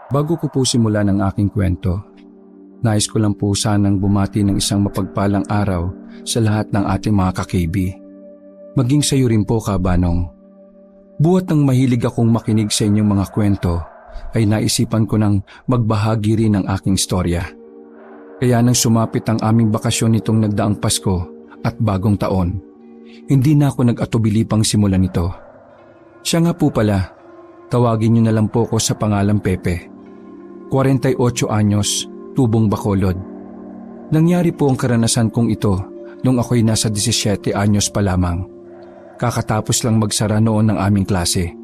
Bago ko po simulan ang aking kwento, nais ko lang po sanang bumati ng isang mapagpalang araw sa lahat ng ating mga kakibi. Maging sa iyo rin po, Kabanong. Buhat ng mahilig akong makinig sa inyong mga kwento, ay naisipan ko nang magbahagi rin ng aking istorya. Kaya nang sumapit ang aming bakasyon nitong nagdaang Pasko at Bagong Taon, hindi na ako nag-atubili pang simulan ito. Siya nga po pala, tawagin niyo na lang po ko sa pangalang Pepe. 48 anyos, tubong Bacolod. Nangyari po ang karanasan kong ito nung ako'y nasa 17 anyos pa lamang. Kakatapos lang magsara noon ng aming klase.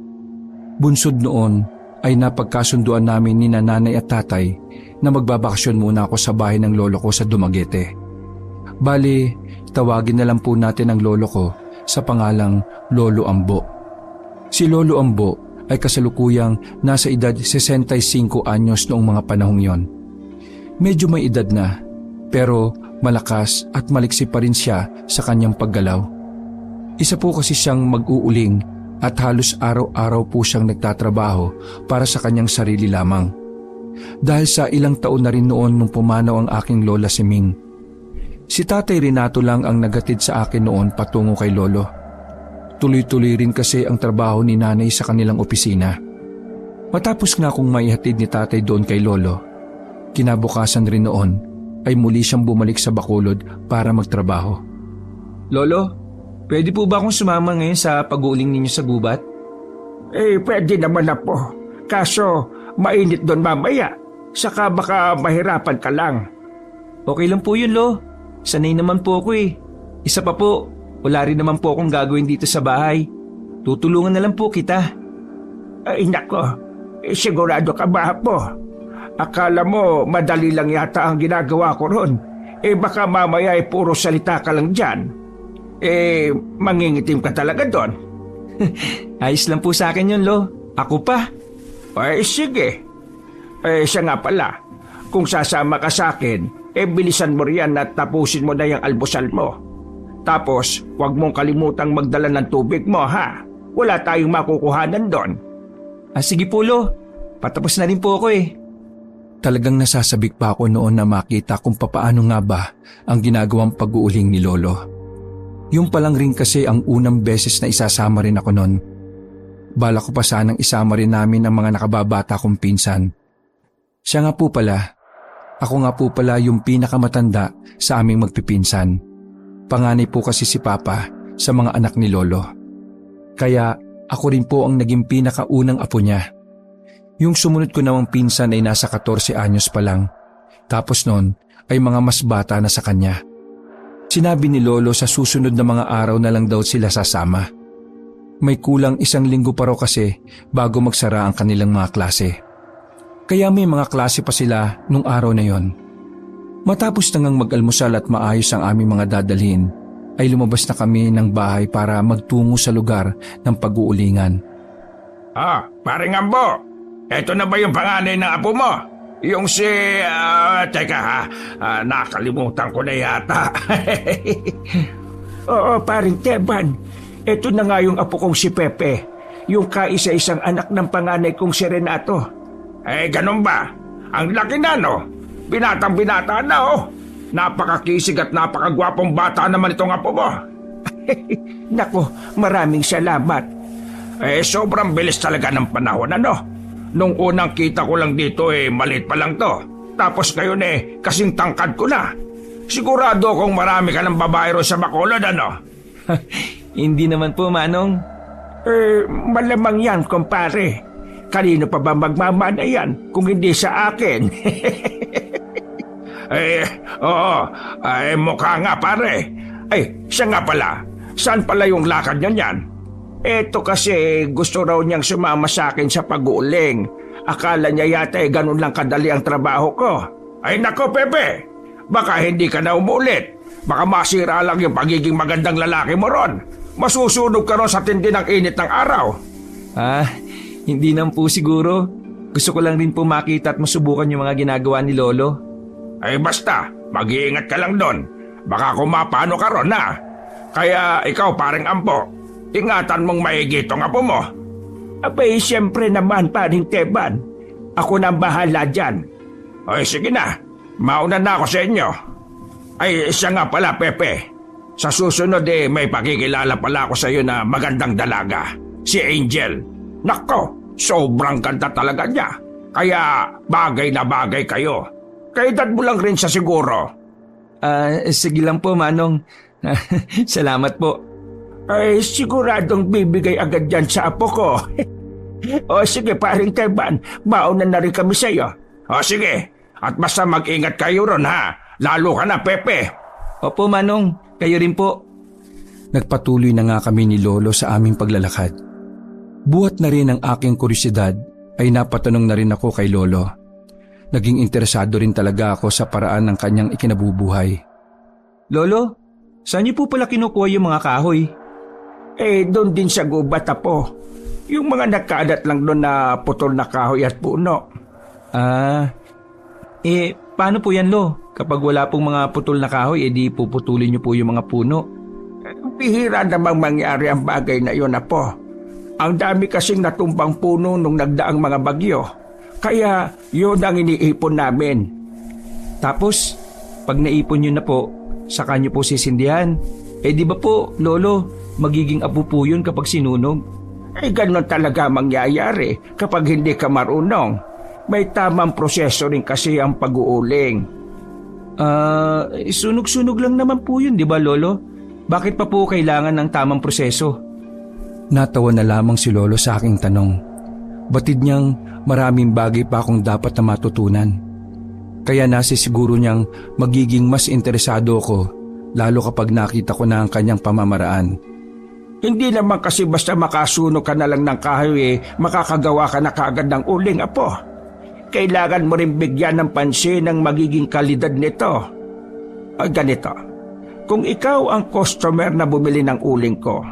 Bunsod noon ay napagkasunduan namin ni nanay at tatay na magbabakasyon muna ako sa bahay ng lolo ko sa Dumaguete. Bali, tawagin na lang po natin ang lolo ko sa pangalang Lolo Ambo. Si Lolo Ambo ay kasalukuyang nasa edad 65 anyos noong mga panahong yon. Medyo may edad na, pero malakas at maliksi pa rin siya sa kanyang paggalaw. Isa po kasi siyang mag-uuling at halos araw-araw po siyang nagtatrabaho para sa kanyang sarili lamang. Dahil sa ilang taon na rin noon nung pumanaw ang aking lola si Ming. Si Tatay Renato lang ang nagatid sa akin noon patungo kay lolo. Tuloy-tuloy rin kasi ang trabaho ni nanay sa kanilang opisina. Matapos nga akong maihatid ni tatay doon kay lolo, kinabukasan rin noon ay muli siyang bumalik sa Bacolod para magtrabaho. Lolo, pwede po ba akong sumama ngayon sa pag-uuling ninyo sa gubat? Pwede naman na po. Kaso, mainit doon mamaya. Saka baka mahirapan ka lang. Okay lang po yun, Lo. Sanay naman po ako eh. Isa pa po, wala rin naman po akong gagawin dito sa bahay. Tutulungan na lang po kita. Ay nako, sigurado ka ba po? Akala mo madali lang yata ang ginagawa ko ron. Baka mamaya puro salita ka lang dyan. Mangingitim ka talaga doon. Ayos lang po sa akin yun, Lo. Ako pa. Sige. Siya nga pala, kung sasama ka sa akin, bilisan mo riyan at tapusin mo na yung almusal mo. Tapos, huwag mong kalimutang magdala ng tubig mo, ha? Wala tayong makukuhanan doon. Sige po, Lo. Patapos na rin po ako eh. Talagang nasasabik pa ako noon na makita kung papaano nga ba ang ginagawang pag-uuling ni lolo. Yung palang rin kasi ang unang beses na isasama rin ako noon. Bala ko pa sanang isama rin namin ang mga nakababata kong pinsan. Siya nga po pala, ako nga po pala yung pinakamatanda sa aming magpipinsan. Panganay po kasi si Papa sa mga anak ni Lolo. Kaya ako rin po ang naging pinakaunang apo niya. Yung sumunod ko namang pinsan ay nasa 14 anyos pa lang. Tapos noon ay mga mas bata na sa kanya. Sinabi ni Lolo sa susunod na mga araw na lang daw sila sasama. May kulang 1 linggo pa raw kasi bago magsara ang kanilang mga klase. Kaya may mga klase pa sila nung araw na yon. Matapos nangang mag-almusal at maayos ang aming mga dadalhin, ay lumabas na kami ng bahay para magtungo sa lugar ng pag-uulingan. Paring Ambo, eto na ba yung panganay ng apo mo? Yung si... teka nakalimutan ko na yata. Oo, paring Teban. Eto na nga yung apo kong si Pepe. Yung kaisa-isang anak ng panganay kong si Renato. Ganun ba? Ang laki na, no? Binatang-binata na, oh. Napakakisig at napakagwapong bata naman itong apo mo. Nako, maraming salamat. Sobrang bilis talaga ng panahon, ano? Nung unang kita ko lang dito, maliit pa lang to. Tapos ngayon, kasing tangkad ko na. Sigurado akong marami ka ng babae ro sa Bacolod, ano? Hindi naman po, Manong. Malamang yan, kumpare. Kanino pa ba magmamana yan kung hindi sa akin? Oo, mukha nga pare. Siya nga pala. Saan pala yung lakad niya niyan? Eto kasi gusto raw niyang sumama sa akin sa pag-uuling. Akala niya yata ganun lang kadali ang trabaho ko. Ay nako, Pepe. Baka hindi ka na umulit. Baka masira lang yung pagiging magandang lalaki mo ron. Masusunog ka ron sa tindi ng init ng araw. Hindi naman po siguro. Gusto ko lang rin po makita at masubukan yung mga ginagawa ni Lolo. Basta, mag-iingat ka lang doon. Baka kumapano ka ron, ha? Kaya ikaw, paring Ambo, ingatan mong maigi itong apo mo. Siyempre naman, paring Teban. Ako na ang bahala dyan. Ay, sige na. Mauna na ako sa inyo. Ay, siya nga pala, Pepe. Sa susunod may pakikilala pala ako sa iyo na magandang dalaga. Si Angel. Nako, sobrang ganda talaga niya. Kaya bagay na bagay kayo. Kaedad mo lang rin siya siguro. Sige lang po, Manong. Salamat po. Ay, siguradong bibigay agad yan sa apo ko. O sige, paring Teban, mauna na rin kami sa iyo. O sige, at basta mag-ingat kayo ron ha. Lalo ka na, Pepe. Opo, Manong. Kayo rin po. Nagpatuloy na nga kami ni Lolo sa aming paglalakad. Buhat na rin ang aking kuryosidad ay napatanong na rin ako kay Lolo. Naging interesado rin talaga ako sa paraan ng kanyang ikinabubuhay. Lolo, saan niyo po pala kinukuha yung mga kahoy? Doon din sa gubat, apo. Yung mga nakaadat lang doon na putol na kahoy at puno. Paano po yan, Lo? Kapag wala pong mga putol na kahoy, di puputulin niyo po yung mga puno. Bihira namang mangyari ang bagay na yun, apo. Ang dami kasing natumbang puno nung nagdaang mga bagyo. Kaya yun ang iniipon namin. Tapos, pag naipon niyo na po, saka niyo po sisindihan. Di ba po, Lolo, magiging apo po yun kapag sinunog? Ganun talaga mangyayari kapag hindi ka marunong. May tamang proseso rin kasi ang pag-uuling. Sunog-sunog lang naman po yun, di ba, Lolo? Bakit pa po kailangan ng tamang proseso? Natawa na lamang si Lolo sa aking tanong. Batid niyang maraming bagay pa akong dapat na matutunan. Kaya nasisiguro niyang magiging mas interesado ako, lalo kapag nakita ko na ang kanyang pamamaraan. Hindi naman kasi basta makasunog ka na lang ng kahoy makakagawa ka na kaagad ng uling, apo. Kailangan mo rin bigyan ng pansin ang magiging kalidad nito. Ganito, kung ikaw ang customer na bumili ng uling ko,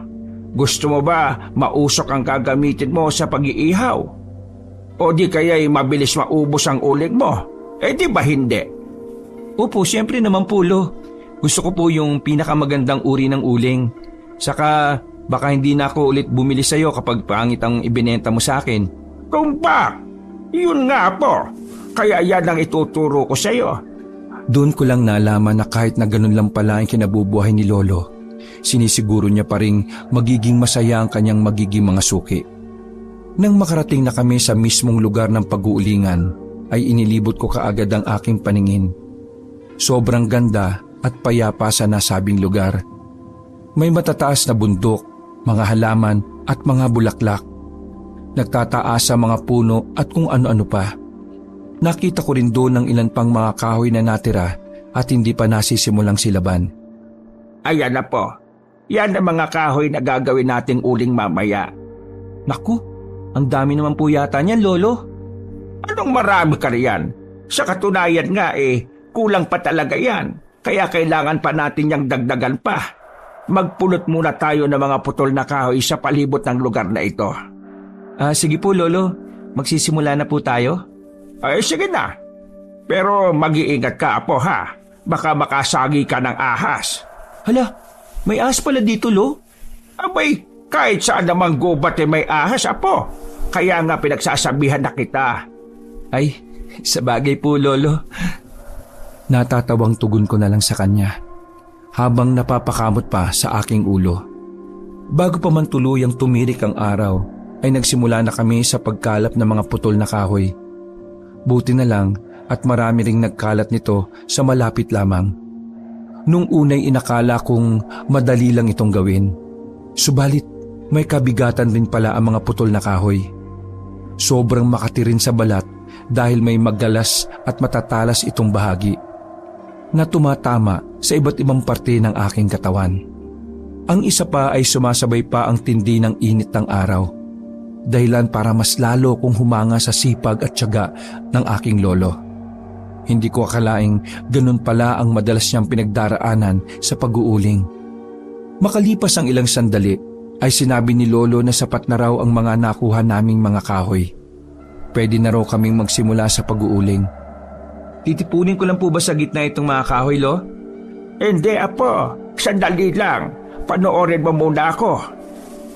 gusto mo ba mausok ang gagamitin mo sa pag-iihaw? O di kaya'y mabilis maubos ang uling mo? Di ba hindi? Opo, siyempre naman po, Lo. Gusto ko po yung pinakamagandang uri ng uling. Saka baka hindi na ako ulit bumili sa'yo kapag pangit ang ibinenta mo sa akin. Kung ba? Yun nga po. Kaya yan ang ituturo ko sa'yo. Doon ko lang nalaman na kahit na ganun lang pala ang kinabubuhay ni Lolo, sinisiguro niya pa ring magiging masaya ang kanyang magiging mga suki. Nang makarating na kami sa mismong lugar ng pag-uulingan, ay inilibot ko kaagad ang aking paningin. Sobrang ganda at payapa sa nasabing lugar. May matataas na bundok, mga halaman at mga bulaklak. Nagtataas sa mga puno at kung ano-ano pa. Nakita ko rin doon ang ilan pang mga kahoy na natira at hindi pa nasisimulang silaban. Ayan na po. Yan ang mga kahoy na gagawin nating uling mamaya. Naku, ang dami naman po yata niyan, Lolo. Anong marami ka riyan? Sa katunayan nga kulang pa talaga yan. Kaya kailangan pa natin yang dagdagan pa. Magpulot muna tayo ng mga putol na kahoy sa palibot ng lugar na ito. Sige po, Lolo. Magsisimula na po tayo. Sige na. Pero mag-iingat ka, apo, ha? Baka makasagi ka ng ahas. Hala, may ahas pala dito, Lo. Abay, kahit saan namang gubat may ahas, apo. Kaya nga pinagsasabihan na kita. Ay, sa bagay po, Lolo. Natatawang tugon ko na lang sa kanya, habang napapakamot pa sa aking ulo. Bago pa man tuluyang tumirik ang araw, ay nagsimula na kami sa pagkalap ng mga putol na kahoy. Buti na lang at marami ring nagkalat nito sa malapit lamang. Nung unay inakala kong madali lang itong gawin. Subalit may kabigatan din pala ang mga putol na kahoy. Sobrang makatirin sa balat dahil may magalas at matatalas itong bahagi na tumatama sa iba't ibang parte ng aking katawan. Ang isa pa ay sumasabay pa ang tindi ng init ng araw. Dahilan para mas lalo kong humanga sa sipag at tiyaga ng aking lolo. Hindi ko akalaing ganun pala ang madalas niyang pinagdaraanan sa pag-uuling. Makalipas ang ilang sandali, ay sinabi ni Lolo na sapat na raw ang mga nakuha naming mga kahoy. Pwede na raw kaming magsimula sa pag-uuling. Titipunin ko lang po ba sa gitna itong mga kahoy, Lo? Hindi, apo. Sandali lang. Panoorin mo muna ako.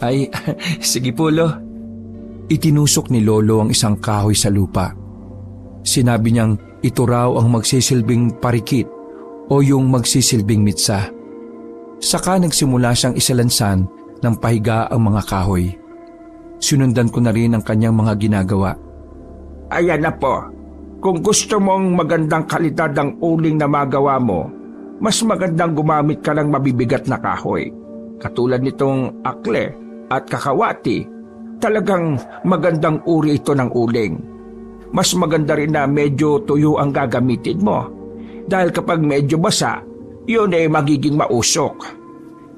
Ay, sige po, Lo. Itinusok ni Lolo ang isang kahoy sa lupa Sinabi niyang ito raw ang magsisilbing parikit o yung magsisilbing mitsa. Saka nagsimula siyang isalansan ng pahiga ang mga kahoy. Sinundan ko na rin ang kanyang mga ginagawa. Ayan na po. Kung gusto mong magandang kalidad ang uling na magawa mo, mas magandang gumamit ka ng mabibigat na kahoy. Katulad nitong akle at kakawati, talagang magandang uri ito ng uling. Mas maganda rin na medyo tuyo ang gagamitin mo. Dahil kapag medyo basa, yun ay magiging mausok.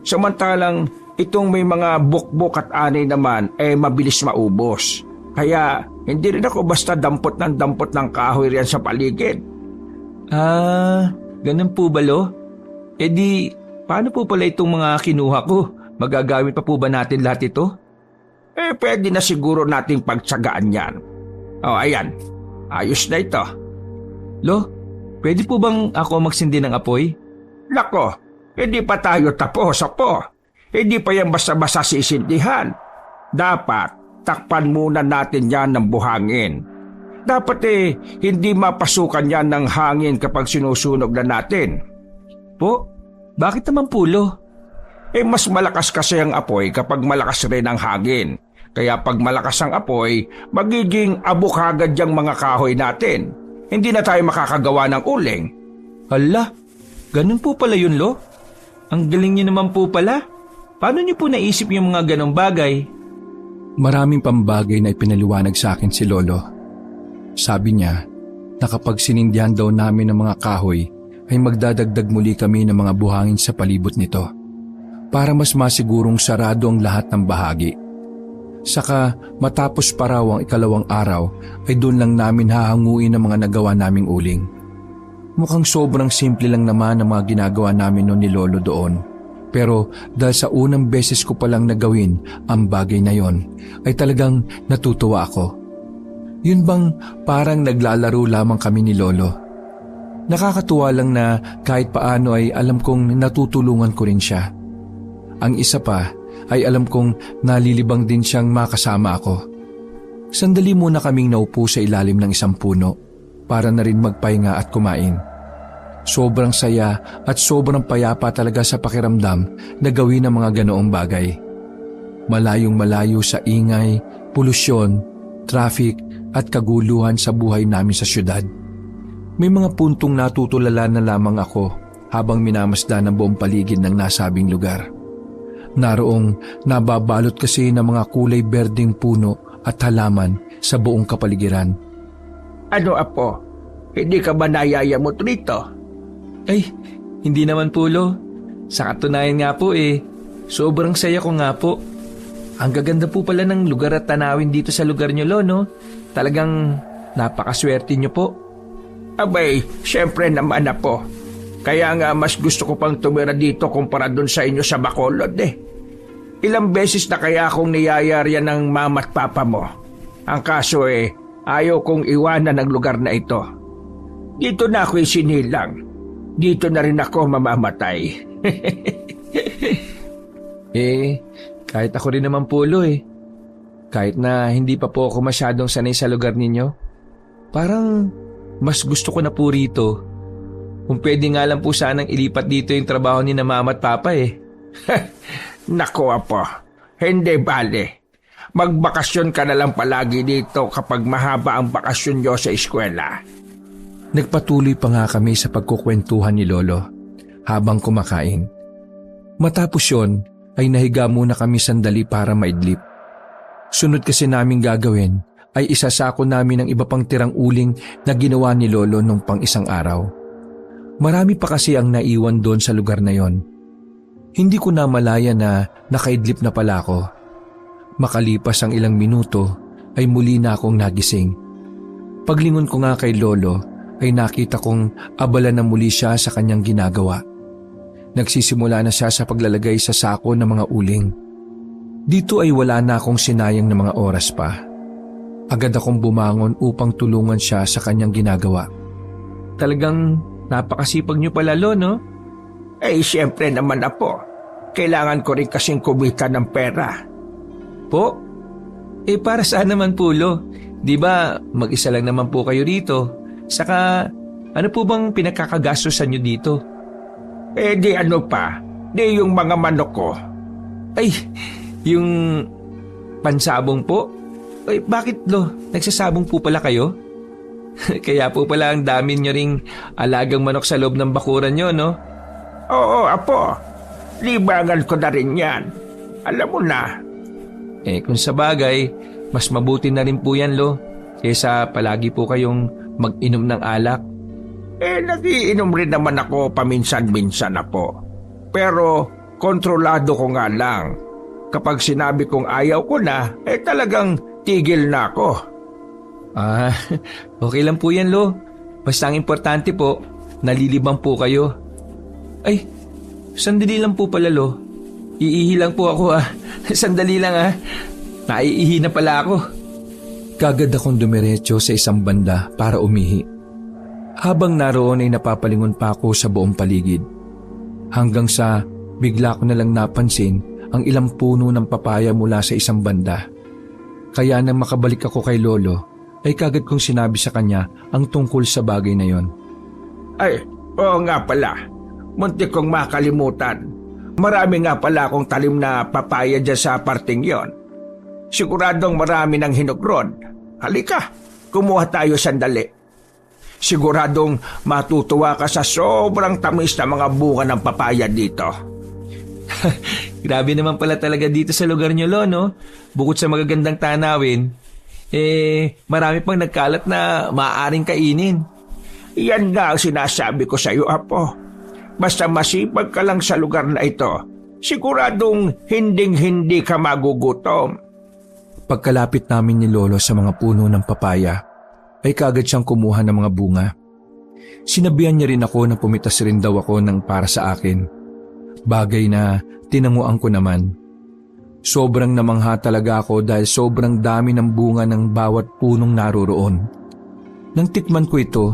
Samantalang itong may mga bukbok at anay naman ay mabilis maubos. Kaya hindi rin ako basta dampot ng kahoy riyan sa paligid. Ganun po ba, Lo? E di, paano po pala itong mga kinuha ko? Magagamit pa po ba natin lahat ito? Pwede na siguro nating pagtsagaan yan. Ayan. Ayos na ito. Lo, pwede po bang ako magsindi ng apoy? Nako, hindi pa tayo tapos, Apo. Hindi pa yan basta-basta sisindihan. Dapat, takpan muna natin yan ng buhangin. Dapat hindi mapasukan yan ng hangin kapag sinusunog na natin. Po, bakit naman po, Lo? Mas malakas kasi ang apoy kapag malakas rin ang hangin. Kaya pag malakas ang apoy, magiging abok agad yung mga kahoy natin. Hindi na tayo makakagawa ng uling. Hala, ganun po pala yun, Lo? Ang galing niyo naman po pala. Paano niyo po naisip yung mga ganong bagay? Maraming pambagay na ipinaliwanag sa akin si Lolo. Sabi niya na kapag sinindihan daw namin ng mga kahoy, ay magdadagdag muli kami ng mga buhangin sa palibot nito para mas masigurong sarado ang lahat ng bahagi. Saka matapos pa raw ang ikalawang araw ay doon lang namin hahanguin ang mga nagawa naming uling. Mukhang sobrang simple lang naman ang mga ginagawa namin noon ni Lolo doon. Pero dahil sa unang beses ko palang nagawin ang bagay na yon, ay talagang natutuwa ako. Yun bang parang naglalaro lamang kami ni Lolo? Nakakatuwa lang na kahit paano ay alam kong natutulungan ko rin siya. Ang isa pa ay alam kong nalilibang din siyang makasama ako. Sandali muna kaming naupo sa ilalim ng isang puno para na rin magpahinga at kumain. Sobrang saya at sobrang payapa talaga sa pakiramdam na gawin ang mga ganoong bagay. Malayong malayo sa ingay, polusyon, traffic at kaguluhan sa buhay namin sa syudad. May mga puntong natutulala na lamang ako habang minamasdan ang buong paligid ng nasabing lugar. Naroong nababalot kasi ng mga kulay berdeng puno at halaman sa buong kapaligiran. Ano, Apo? Hindi ka ba nayayamot rito? Ay, hindi naman po, Lo. Sa katunayan nga po sobrang saya ko nga po. Ang gaganda po pala ng lugar at tanawin dito sa lugar nyo, Lo, no? Talagang napakaswerte nyo po. Abay, syempre naman, Apo. Kaya nga mas gusto ko pang tumira dito kumpara dun sa inyo sa Bacolod Ilang beses na kaya akong niyayarya ng mama at papa mo. Ang kaso ayaw kong iwanan ang lugar na ito. Dito na ako isinilang. Dito na rin ako mamamatay. Kahit ako rin naman po, Lo, Kahit na hindi pa po ako masyadong sanay sa lugar ninyo, parang mas gusto ko na po rito. Kung pwede nga lang po sanang ilipat dito yung trabaho ni na mama at papa Nako, Apo, hindi bale. Magbakasyon ka na lang palagi dito kapag mahaba ang bakasyon nyo sa eskwela. Nagpatuloy pa nga kami sa pagkukwentuhan ni Lolo habang kumakain. Matapos yon ay nahiga muna kami sandali para maidlip. Sunod kasi naming gagawin ay isasako namin ang iba pang tirang uling na ginawa ni Lolo nung pang isang araw. Marami pa kasi ang naiwan doon sa lugar na yon. Hindi ko na malaya na nakaidlip na pala ako. Makalipas ang ilang minuto ay muli na akong nagising. Paglingon ko nga kay Lolo ay nakita kong abala na muli siya sa kanyang ginagawa. Nagsisimula na siya sa paglalagay sa sako ng mga uling. Dito ay wala na akong sinayang na mga oras pa. Agad akong bumangon upang tulungan siya sa kanyang ginagawa. Talagang napakasipag niyo pala, Lo, no? Siyempre naman, Apo. Kailangan ko rin kasing kumita ng pera. Po? Para saan naman po, Lo? Di ba mag-isa lang naman po kayo dito? Saka ano po bang pinagkakagastosan nyo dito? Di ano pa, di yung mga manok ko. Ay, yung pansabong po? Ay, bakit lo? Nagsasabong po pala kayo? Kaya po pala ang dami nyo ring alagang manok sa loob ng bakuran nyo, no? Oo, apo. Libangan ko na rin yan. Alam mo na. Kung sa bagay, mas mabuti na rin po yan, lo. Kesa palagi po kayong mag-inom ng alak. Nagiinom rin naman ako paminsan-minsan na po. Pero kontrolado ko nga lang. Kapag sinabi kong ayaw ko na, talagang tigil na ako. Okay lang po yan, lo. Basta ang importante po, nalilibang po kayo. Ay, sandali lang po pala, lo. Iihi lang po ako, Sandali lang, Naiihi na pala ako. Kagad akong dumiretso sa isang banda para umihi. Habang naroon ay napapalingon pa ako sa buong paligid. Hanggang sa bigla ko na lang napansin ang ilang puno ng papaya mula sa isang banda. Kaya nang makabalik ako kay Lolo, ay kagad kong sinabi sa kanya ang tungkol sa bagay na yon. Ay, oo nga pala. Muntik kong makalimutan. Marami nga pala akong talim na papaya dyan sa parting yon. Siguradong marami ng hinugron. Halika, kumuha tayo sandali. Siguradong matutuwa ka sa sobrang tamis na mga bunga ng papaya dito. Grabe naman pala talaga dito sa lugar nyo, lo, no? Bukod sa magagandang tanawin, marami pang nagkalat na maaaring kainin. Yan nga ang sinasabi ko sa iyo, Apo. Basta masipag ka lang sa lugar na ito, siguradong hinding-hindi ka magugutom. Pagkalapit namin ni Lolo sa mga puno ng papaya, ay kagad siyang kumuha ng mga bunga. Sinabihan niya rin ako na pumitas rin daw ako ng para sa akin. Bagay na tinanguan ko naman. Sobrang namangha talaga ako dahil sobrang dami ng bunga ng bawat punong naroroon. Nang tikman ko ito,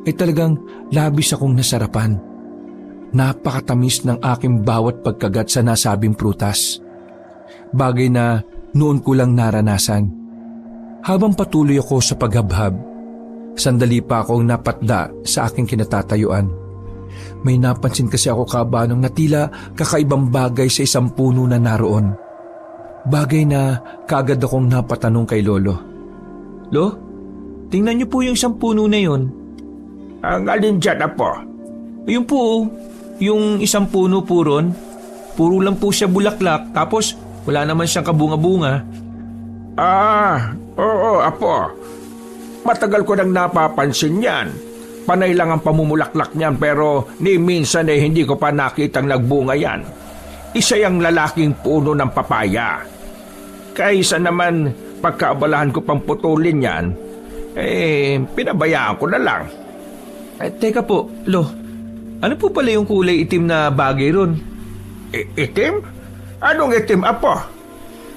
ay talagang labis akong nasarapan. Napakatamis ng aking bawat pagkagat sa nasabing prutas. Bagay na noon ko lang naranasan. Habang patuloy ako sa paghabhab, sandali pa akong napatda sa aking kinatatayuan. May napansin kasi ako kabanong na tila kakaibang bagay sa isang puno na naroon. Bagay na kaagad akong napatanong kay Lolo. Lo, tingnan niyo po yung isang puno na yun. Ang alin dyan, Apo? Yung po, yung isang puno po ron, puro lang po siya bulaklak, tapos wala naman siyang kabunga-bunga. Oo, Apo. Matagal ko nang napapansin yan. Panay lang ang pamumulaklak niyan pero ni minsan hindi ko pa nakitang nagbunga yan. Isa yung lalaking puno ng papaya. Kaysa naman pagkaabalahan ko pang putulin yan, pinabayaan ko na lang. Teka po, Lo, ano po pala yung kulay itim na bagay ron? Itim? Anong itim, Apo?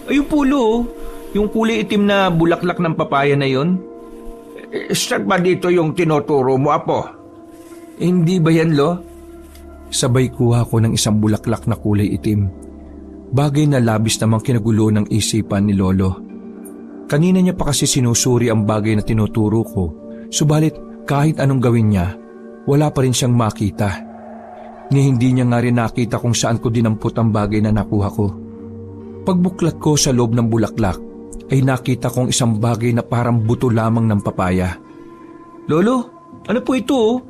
Ayun po, Lo, yung kulay itim na bulaklak ng papaya na yon. Saan ba dito yung tinuturo mo, Apo? Hindi ba yan, Lo? Sabay kuha ko ng isang bulaklak na kulay itim. Bagay na labis namang kinagulo ng isipan ni Lolo. Kanina niya pa kasi sinusuri ang bagay na tinuturo ko, subalit kahit anong gawin niya, wala pa rin siyang makita. Ni hindi niya nga rin nakita kung saan ko dinampot ang bagay na nakuha ko. Pagbuklat ko sa loob ng bulaklak, ay nakita kong isang bagay na parang buto lamang ng papaya. Lolo, ano po ito?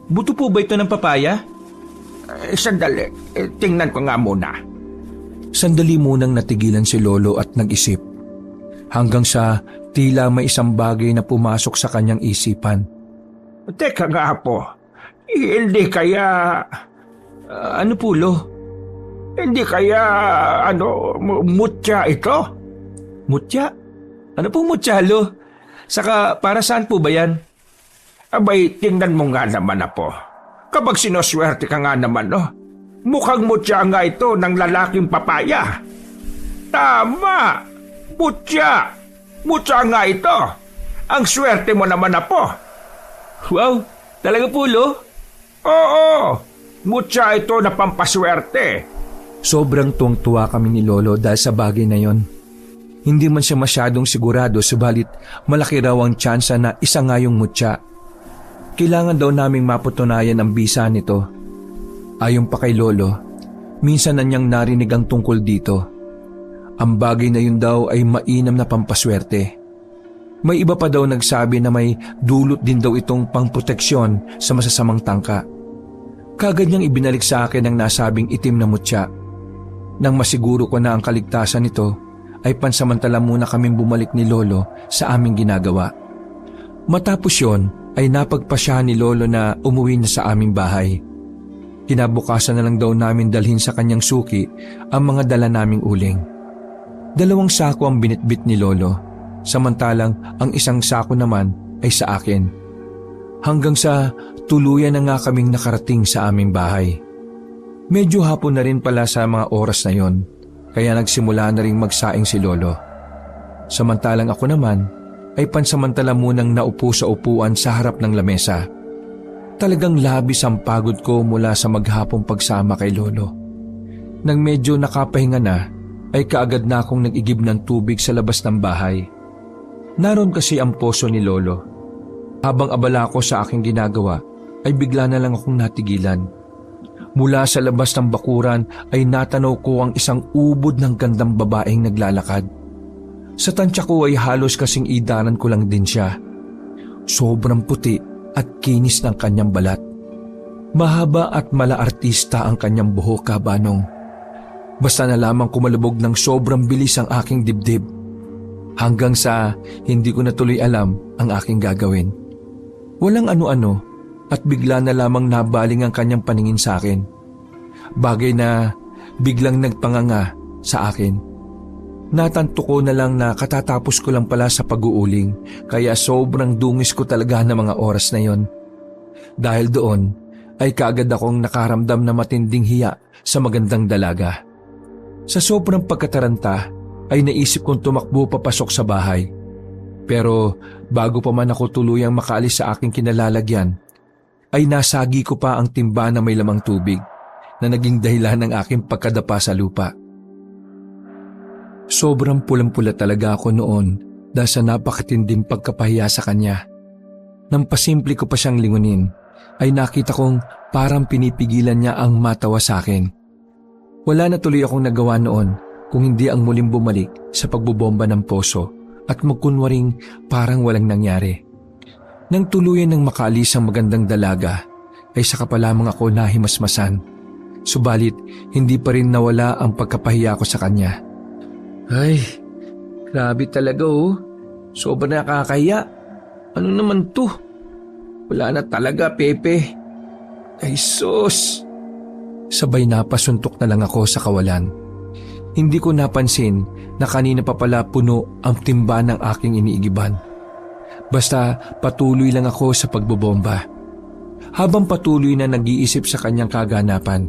Buto po ba ito ng papaya? Sandali, tingnan ko nga muna. Sandali munang natigilan si Lolo at nag-isip. Hanggang sa tila may isang bagay na pumasok sa kanyang isipan. Teka nga, Apo. Hindi kaya... ano po, Lo? Hindi kaya, mutya ito? Mutya? Ano pong mutya, Lo? Saka para saan po ba yan? Abay, tingnan mo nga naman, Apo. Kapag sinoswerte ka nga naman, mukhang mutya nga ito ng lalaking papaya. Tama! Mutya! Mutya nga ito! Ang swerte mo naman, Apo. Wow! Talaga po, Lo? Oo! Mutya ito na pampaswerte. Sobrang tuwang-tuwa kami ni Lolo dahil sa bagay na yon. Hindi man siya masyadong sigurado, subalit malaki raw ang tsansa na isa nga yung mutya. Kailangan daw naming mapatunayan ang bisa nito. Ayon pa kay Lolo, minsan na niyang narinig ang tungkol dito. Ang bagay na yun daw ay mainam na pampaswerte. May iba pa daw nagsabi na may dulot din daw itong pangproteksyon sa masasamang tangka. Kagad niyang ibinalik sa akin ang nasabing itim na mutya. Nang masiguro ko na ang kaligtasan nito, ay pansamantala muna kaming bumalik ni Lolo sa aming ginagawa. Matapos yon ay napagpasya ni Lolo na umuwi na sa aming bahay. Kinabukasan na lang daw namin dalhin sa kanyang suki ang mga dala naming uling. 2 sako ang binitbit ni Lolo, samantalang ang isang sako naman ay sa akin. Hanggang sa tuluyan na nga kaming nakarating sa aming bahay. Medyo hapon na rin pala sa mga oras na yon, kaya nagsimula na rin magsaing si Lolo. Samantalang ako naman ay pansamantala munang naupo sa upuan sa harap ng lamesa. Talagang labis ang pagod ko mula sa maghapong pagsama kay Lolo. Nang medyo nakapahinga na, ay kaagad na akong nag-igib ng tubig sa labas ng bahay. Naroon kasi ang poso ni Lolo. Habang abala ko sa aking ginagawa, ay bigla na lang akong natigilan. Mula sa labas ng bakuran ay natanaw ko ang isang ubod ng gandang babaeng naglalakad. Sa tansya ko ay halos kasing idaran ko lang din siya. Sobrang puti at kinis ng kanyang balat. Mahaba at mala-artista ang kanyang buhok, Kabanong. Basta na lamang kumalubog ng sobrang bilis ang aking dibdib. Hanggang sa hindi ko na tuloy alam ang aking gagawin. Walang ano-ano at bigla na lamang nabaling ang kanyang paningin sa akin. Bagay na biglang nagpanganga sa akin. Natanto ko na lang na katatapos ko lang pala sa pag-uuling, kaya sobrang dungis ko talaga ng mga oras na yon. Dahil doon ay kaagad akong nakaramdam na matinding hiya sa magandang dalaga. Sa sobrang pagkataranta ay naisip kong tumakbo papasok sa bahay. Pero bago pa man ako tuluyang makaalis sa aking kinalalagyan, ay nasagi ko pa ang timba na may lamang tubig na naging dahilan ng aking pagkadapa sa lupa. Sobrang pulang-pula talaga ako noon dahil sa napakatinding pagkapahiya sa kanya. Nang pasimple ko pa siyang lingunin, ay nakita kong parang pinipigilan niya ang matawa sa akin. Wala na tuloy akong nagawa noon kung hindi ang muling bumalik sa pagbobomba ng poso at magkunwaring parang walang nangyari. Nang tuluyan ng makaalis ang magandang dalaga, ay saka pa lamang ako nahimasmasan. Subalit, hindi pa rin nawala ang pagkapahiya ko sa kanya. Ay, grabe talaga oh. Sobrang nakakahiya. Ano naman to? Wala na talaga, Pepe. Ay sus! Sabay napasuntok na lang ako sa kawalan. Hindi ko napansin na kanina pa pala puno ang timba ng aking iniigiban. Basta patuloy lang ako sa pagbobomba. Habang patuloy na nag-iisip sa kanyang kaganapan,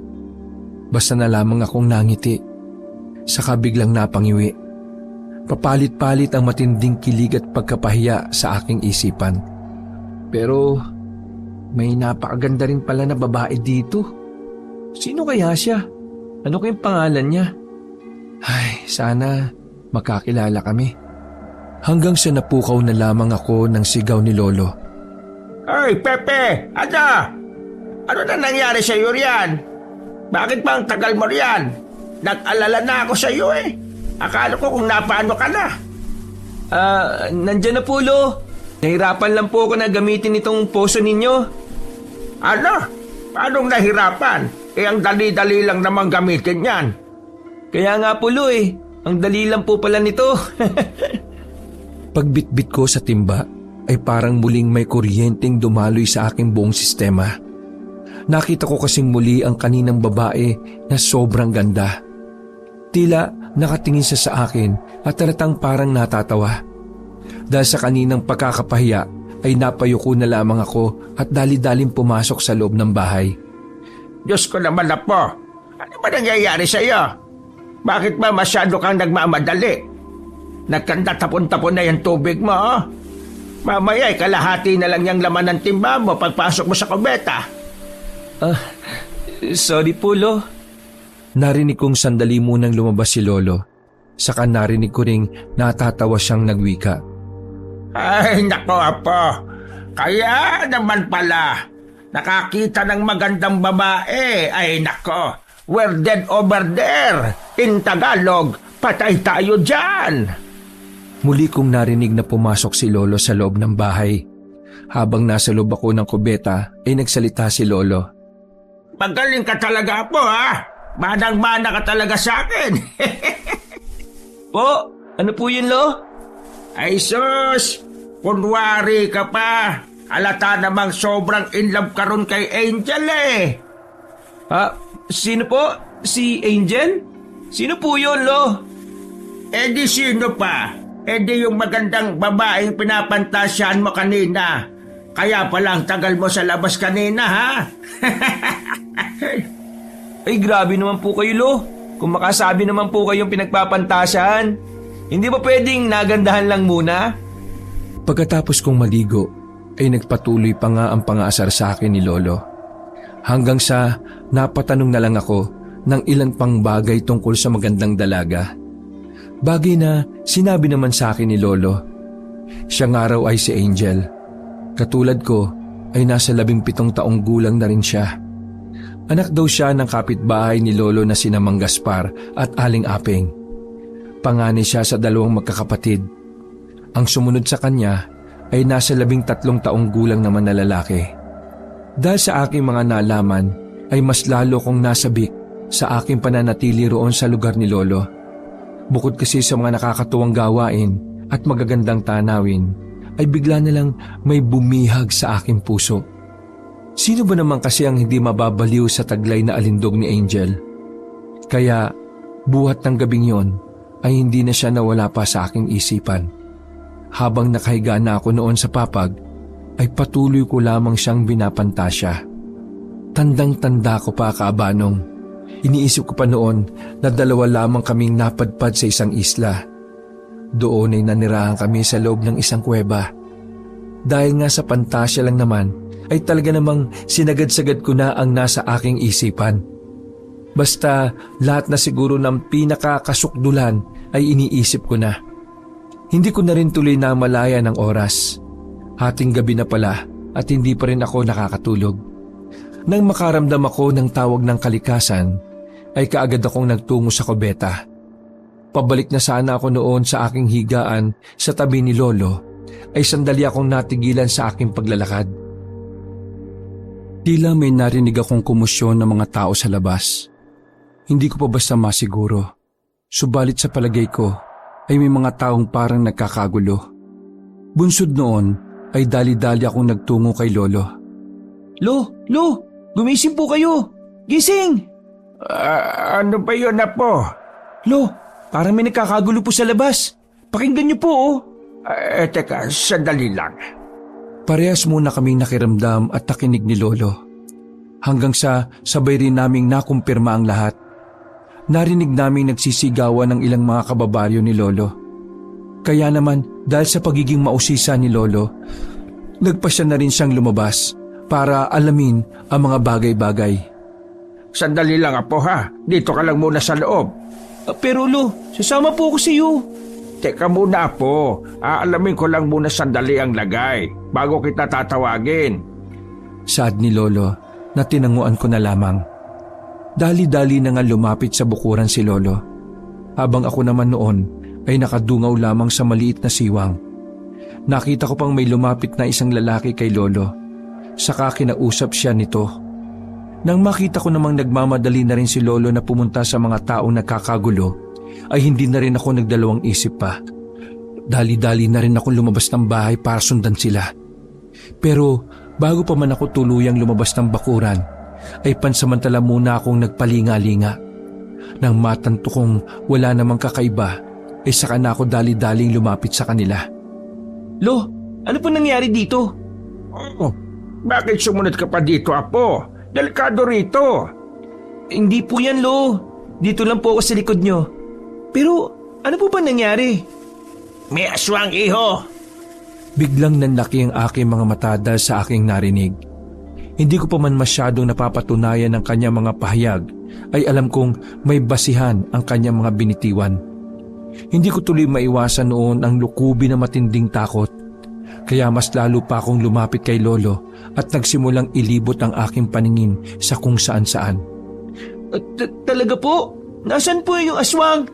basta na lamang akong nangiti. Saka biglang napangiwi. Papalit-palit ang matinding kilig at pagkapahiya sa aking isipan. Pero may napakaganda rin pala na babae dito. Sino kaya siya? Ano kayang pangalan niya? Ay, sana makakilala kami. Hanggang sa napukaw na lamang ako ng sigaw ni Lolo. Ay, Pepe! Ano? Ano na nangyari sa iyo riyan? Bakit ba ang tagal mo riyan? Nag-alala na ako sa iyo eh. Akala ko kung napaano ka na. Nandyan na po, Lo. Nahirapan lang po ako na gamitin itong poso ninyo. Ano? Paanong nahirapan? Eh ang dali-dali lang naman gamitin yan. Kaya nga po, Lo eh. Ang dali lang po pala nito. Pagbitbit ko sa timba ay parang muling may kuryenteng dumaloy sa aking buong sistema. Nakita ko kasing muli ang kaninang babae na sobrang ganda. Tila nakatingin siya sa akin at talatang parang natatawa. Dahil sa kaninang pagkakapahiya ay napayuko na lamang ako at dali-daling pumasok sa loob ng bahay. Diyos ko naman na po. Ano ba nangyayari sa iyo? Bakit ba masyado kang nagmamadali? Nagkanda tapon-tapon na yung tubig mo, oh. Mamaya kalahati na lang yung laman ng timba mo pagpasok mo sa kubeta. Sorry po, Lo. Narinig kong sandali munang lumabas si Lolo. Saka narinig ko ring natatawa siyang nagwika. Ay, nako apo. Kaya naman pala, nakakita ng magandang babae. Ay, nako, we're dead over there. In Tagalog, patay tayo dyan. Muli kong narinig na pumasok si Lolo sa loob ng bahay. Habang nasa loob ako ng kubeta, ay nagsalita si Lolo. Magaling ka talaga po, ha? Manang-mana ka talaga sa akin. Po, ano po yun, Lo? Ay sus, kunwari ka pa. Halata namang sobrang in love ka ron kay Angel eh. Ha? Sino po? Si Angel? Sino po yun, Lo? Eh di sino pa? Eh di yung magandang babaeng pinapantasyahan mo kanina. Kaya palang tagal mo sa labas kanina, ha? Ay, grabe naman po kayo, Lo. Kung makasabi naman po kayong pinagpapantasyahan, hindi ba pwedeng nagandahan lang muna? Pagkatapos kong maligo, ay nagpatuloy pa nga ang pangaasar sa akin ni Lolo. Hanggang sa napatanong na lang ako ng ilan pang bagay tungkol sa magandang dalaga. Bagay na sinabi naman sa akin ni Lolo. Siyang araw ay si Angel. Katulad ko ay nasa 17 taong gulang na rin siya. Anak daw siya ng kapitbahay ni Lolo na sina Mang Gaspar at Aling Apeng. Panganay siya sa 2 magkakapatid. Ang sumunod sa kanya ay nasa 13 taong gulang naman na lalaki. Dahil sa aking mga nalaman ay mas lalo kong nasabik sa aking pananatili roon sa lugar ni Lolo. Bukod kasi sa mga nakakatuwang gawain at magagandang tanawin, ay bigla na lang may bumihag sa aking puso. Sino ba naman kasi ang hindi mababaliw sa taglay na alindog ni Angel? Kaya buhat ng gabing yon ay hindi na siya nawala pa sa aking isipan. Habang nakahiga na ako noon sa papag, ay patuloy ko lamang siyang binapantasya. Tandang-tanda ko pa, Kaabanong. Iniisip ko pa noon na 2 lamang kaming napadpad sa isang isla. Doon ay nanirahan kami sa loob ng isang kuweba. Dahil nga sa pantasya lang naman, ay talaga namang sinagad-sagad ko na ang nasa aking isipan. Basta lahat na siguro ng pinakakasukdulan ay iniisip ko na. Hindi ko na rin tuloy na malaya ng oras. Hating gabi na pala at hindi pa rin ako nakakatulog. Nang makaramdam ako ng tawag ng kalikasan, ay kaagad akong nagtungo sa kubeta. Pabalik na sana ako noon sa aking higaan sa tabi ni Lolo, ay sandali akong natigilan sa aking paglalakad. Tila may narinig akong kumusyon ng mga tao sa labas. Hindi ko pa basta masiguro. Subalit sa palagay ko ay may mga taong parang nagkakagulo. Bunsod noon ay dali-dali akong nagtungo kay Lolo. Lo, gumising po kayo. Gising! Ano ba yun, apo? Lo, parang may nagkakagulo po sa labas. Pakinggan niyo po, oh. Teka, sandali lang. Parehas muna kaming nakiramdam at nakinig ni Lolo. Hanggang sa sabay rin naming nakumpirma ang lahat. Narinig naming nagsisigawan ng ilang mga kababaryo ni Lolo. Kaya naman, dahil sa pagiging mausisa ni Lolo, nagpasya na rin siyang lumabas para alamin ang mga bagay-bagay. Sandali lang, apo, ha? Dito ka lang muna sa loob. Pero Lo, sasama po ako sa iyo. Teka muna, apo. Aalamin ko lang muna sandali ang lagay bago kita tatawagin. Saad ni Lolo na tinanguan ko na lamang. Dali-dali na nga lumapit sa bukuran si Lolo. Habang ako naman noon ay nakadungaw lamang sa maliit na siwang. Nakita ko pang may lumapit na isang lalaki kay Lolo. Saka kinausap siya nito. Nang makita ko namang nagmamadali na rin si Lolo na pumunta sa mga taong nagkakagulo, ay hindi na rin ako nagdalawang isip pa. Dali-dali na rin ako lumabas ng bahay para sundan sila. Pero bago pa man ako tuluyang lumabas ng bakuran, ay pansamantala muna akong nagpalinga-linga. Nang matanto kong wala namang kakaiba, ay saka na ako dali-daling lumapit sa kanila. Lo, ano po nangyari dito? Oh, bakit sumunod ka pa dito, apo? Delikado rito. Hindi po yan, Lo. Dito lang po ako sa likod nyo. Pero ano po ba nangyari? May aswang, iho. Biglang nanlaki ang aking mga mata dahil sa aking narinig. Hindi ko pa man masyadong napapatunayan ng kanyang mga pahayag, ay alam kong may basihan ang kanyang mga binitiwan. Hindi ko tuloy maiwasan noon ang lukubi na matinding takot. Kaya mas lalo pa akong lumapit kay Lolo at nagsimulang ilibot ang aking paningin sa kung saan-saan. Talaga po? Nasaan po yung aswang?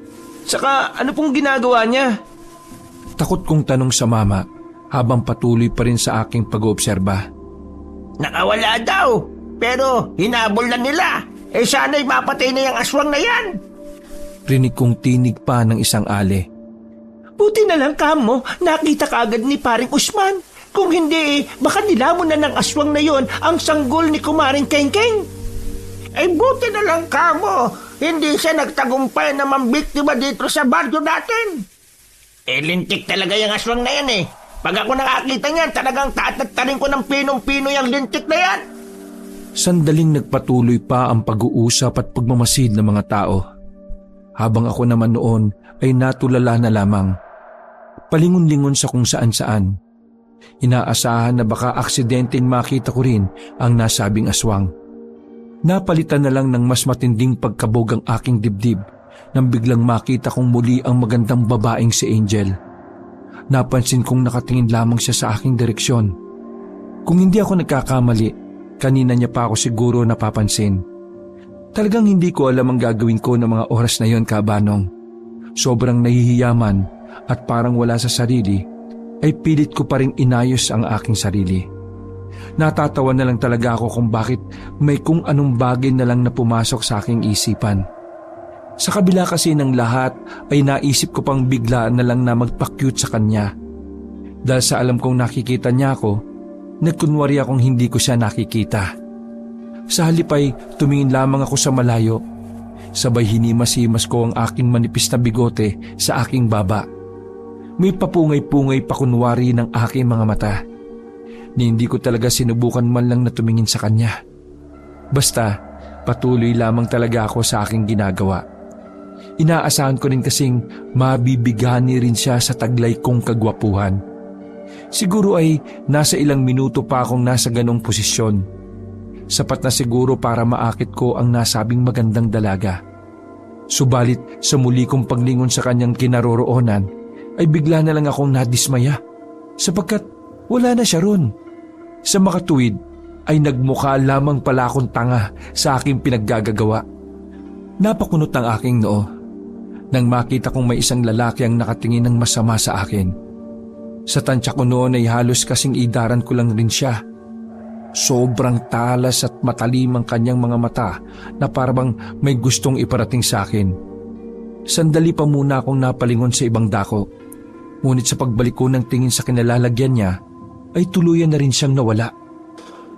Saka ano pong ginagawa niya? Takot kong tanong sa mama habang patuloy pa rin sa aking pag-oobserba. Nakawala daw, pero hinabol na nila. Sana'y mapatay na yung aswang na yan. Rinig kong tinig pa ng isang ale. Buti na lang kamo, nakita kaagad ni paring Usman. Kung hindi, baka nilamon na ng aswang na yon ang sanggol ni kumaring Kengkeng. Buti na lang kamo, hindi siya nagtagumpay na mambiktima dito sa baryo natin. Lintik talaga yung aswang na yan. Pag ako nakakita niyan, talagang tatatarin ko ng pinong-pino yung lintik na yan. Sandaling nagpatuloy pa ang pag-uusap at pagmamasid ng mga tao. Habang ako naman noon ay natulala na lamang. Palingon-lingon sa kung saan-saan. Inaasahan na baka aksidenteng makita ko rin ang nasabing aswang. Napalitan na lang ng mas matinding pagkabog ang aking dibdib nang biglang makita kong muli ang magandang babaeng si Angel. Napansin kong nakatingin lamang siya sa aking direksyon. Kung hindi ako nagkakamali, kanina niya pa ako siguro napapansin. Talagang hindi ko alam ang gagawin ko ng mga oras na yon, Kabanong. Sobrang nahihiyaman at parang wala sa sarili, ay pilit ko pa rin inayos ang aking sarili. Natatawa na lang talaga ako kung bakit may kung anong bagay na lang na pumasok sa aking isipan. Sa kabila kasi ng lahat ay naisip ko pang bigla na lang na magpa-cute sa kanya. Dahil sa alam kong nakikita niya ako, nagkunwari akong hindi ko siya nakikita. Sa halip ay tumingin lamang ako sa malayo. Sabay hinimas-himas ko ang aking manipis na bigote sa aking baba. May papungay-pungay pa kunwari ng aking mga mata. Ni hindi ko talaga sinubukan man lang na tumingin sa kanya. Basta, patuloy lamang talaga ako sa aking ginagawa. Inaasahan ko rin kasing mabibigani rin siya sa taglay kong kagwapuhan. Siguro ay nasa ilang minuto pa akong nasa ganong posisyon. Sapat na siguro para maakit ko ang nasabing magandang dalaga. Subalit sa muli kong paglingon sa kanyang kinaroroonan, ay bigla na lang akong nadismaya sapagkat wala na siya ron. Sa makatuwid ay nagmukha lamang pala akong tanga sa aking pinaggagagawa. Napakunot ang aking noo nang makita kong may isang lalaki ang nakatingin ng masama sa akin. Sa tansya ko noon ay halos kasing idaran ko lang rin siya. Sobrang talas at matalim ang kanyang mga mata na parang may gustong iparating sa akin. Sandali pa muna akong napalingon sa ibang dako. Ngunit sa pagbalik ko ng tingin sa kinalalagyan niya, ay tuluyan na rin siyang nawala.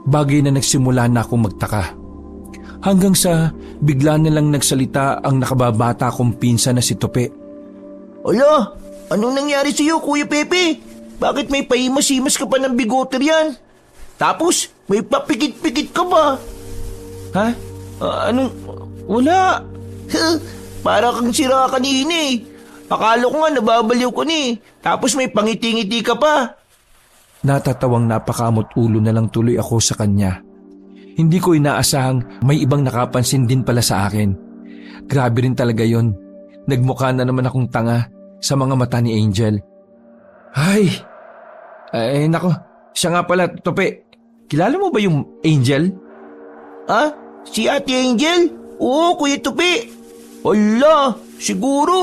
Bagay na nagsimula na akong magtaka. Hanggang sa bigla na lang nagsalita ang nakababata kong pinsan na si Tope. Ala, anong nangyari sa iyo, Kuya Pepe? Bakit may pahimas-himas ka pa ng bigote yan? Tapos, may papikit-pikit ka ba? Ha? Anong... Wala. Para kang sira kanina eh. Akala ko nga nababaliw ko ni. Tapos may pangiti-ngiti ka pa. Natatawang napakamot ulo na lang tuloy ako sa kanya. Hindi ko inaasahang may ibang nakapansin din pala sa akin. Grabe rin talaga yon. Nagmukha na naman akong tanga sa mga mata ni Angel. Ay nako, siya nga pala, Tope. Kilala mo ba yung Angel? Ha? Si Ate Angel? Oo, Kuya Tope. Ala, siguro.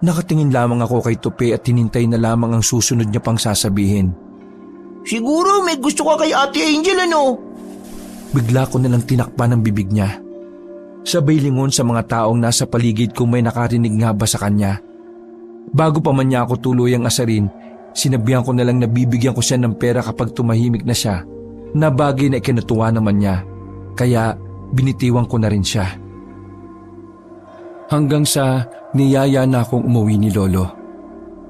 Nakatingin lamang ako kay Tope at tinintay na lamang ang susunod niya pang sasabihin. Siguro may gusto ka kay Ate Angel, ano? Bigla ko na lang tinakpan ang bibig niya. Sabay lingon sa mga taong nasa paligid kung may nakarinig nga ba sa kanya. Bago pa man niya ako tuluyang asarin, sinabihan ko na lang na bibigyan ko siya ng pera kapag tumahimik na siya, na bagay na ikinatuwa naman niya. Kaya binitiwan ko na rin siya. Hanggang sa niyaya na akong umuwi ni Lolo.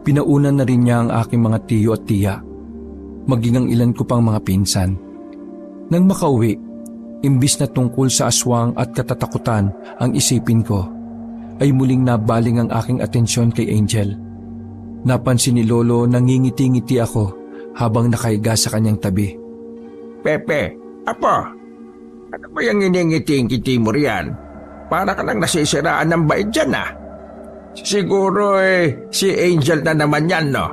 Pinaunan na rin niya ang aking mga tiyo at tiya, maging ang ilan ko pang mga pinsan. Nang makauwi, imbis na tungkol sa aswang at katatakutan ang isipin ko, ay muling nabaling ang aking atensyon kay Angel. Napansin ni Lolo na ngingiti-ngiti ako habang nakahiga sa kanyang tabi. Pepe, apo, ano ba yung iningiti-ngiti mo riyan? Para ka lang nasisiraan ng bait dyan, ah. Siguro si Angel na naman yan, no?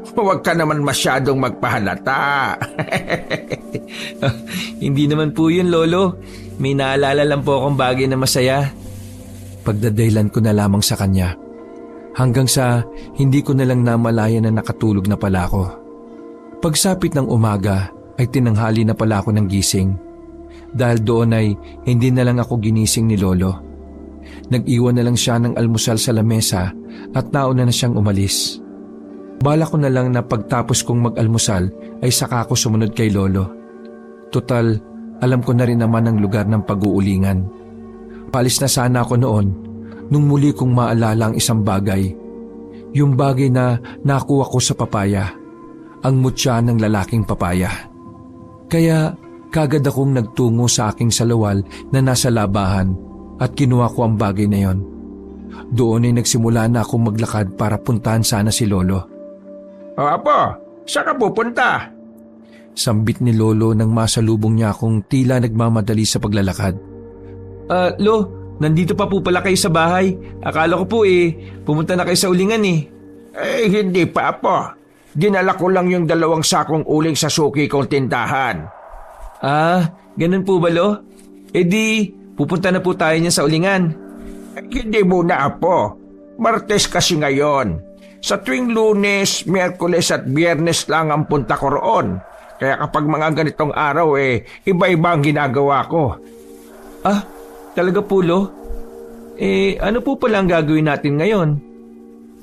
Huwag ka naman masyadong magpahalata. Hindi naman po yun, Lolo. May naalala lang po akong bagay na masaya. Pagdadaylan ko na lamang sa kanya. Hanggang sa hindi ko na lang namalayan na nakatulog na pala ako. Pagsapit ng umaga ay tinanghali na pala ako ng gising. Dahil doon ay hindi na lang ako ginising ni Lolo. Nag-iwan na lang siya ng almusal sa lamesa at nauna na siyang umalis. Bala ko na lang na pagtapos kong mag-almusal ay saka ako sumunod kay Lolo. Total, alam ko na rin naman ang lugar ng pag-uulingan. Palis na sana ako noon nung muli kong maalala ang isang bagay. Yung bagay na nakuha ko sa papaya. Ang mutya ng lalaking papaya. Kaya kagad akong nagtungo sa aking salawal na nasa labahan at kinuha ko ang bagay na yon. Doon ay nagsimula na akong maglakad para puntahan sana si Lolo. O apo, saan ka pupunta? Sambit ni Lolo nang masalubong niya akong tila nagmamadali sa paglalakad. Lo, nandito pa po pala kayo sa bahay. Akala ko po pumunta na kayo sa ulingan Hindi pa, apo. Dinala ko lang yung 2 sakong uling sa suki kong tindahan. Ganun po ba, Lo? Di, pupunta na po tayo niya sa ulingan. Hindi muna, apo. Martes kasi ngayon. Sa tuwing Lunes, Miyerkules at Biyernes lang ang punta ko roon. Kaya kapag mga ganitong araw iba-iba ang ginagawa ko. Talaga po, Lo? Ano po pala ang gagawin natin ngayon?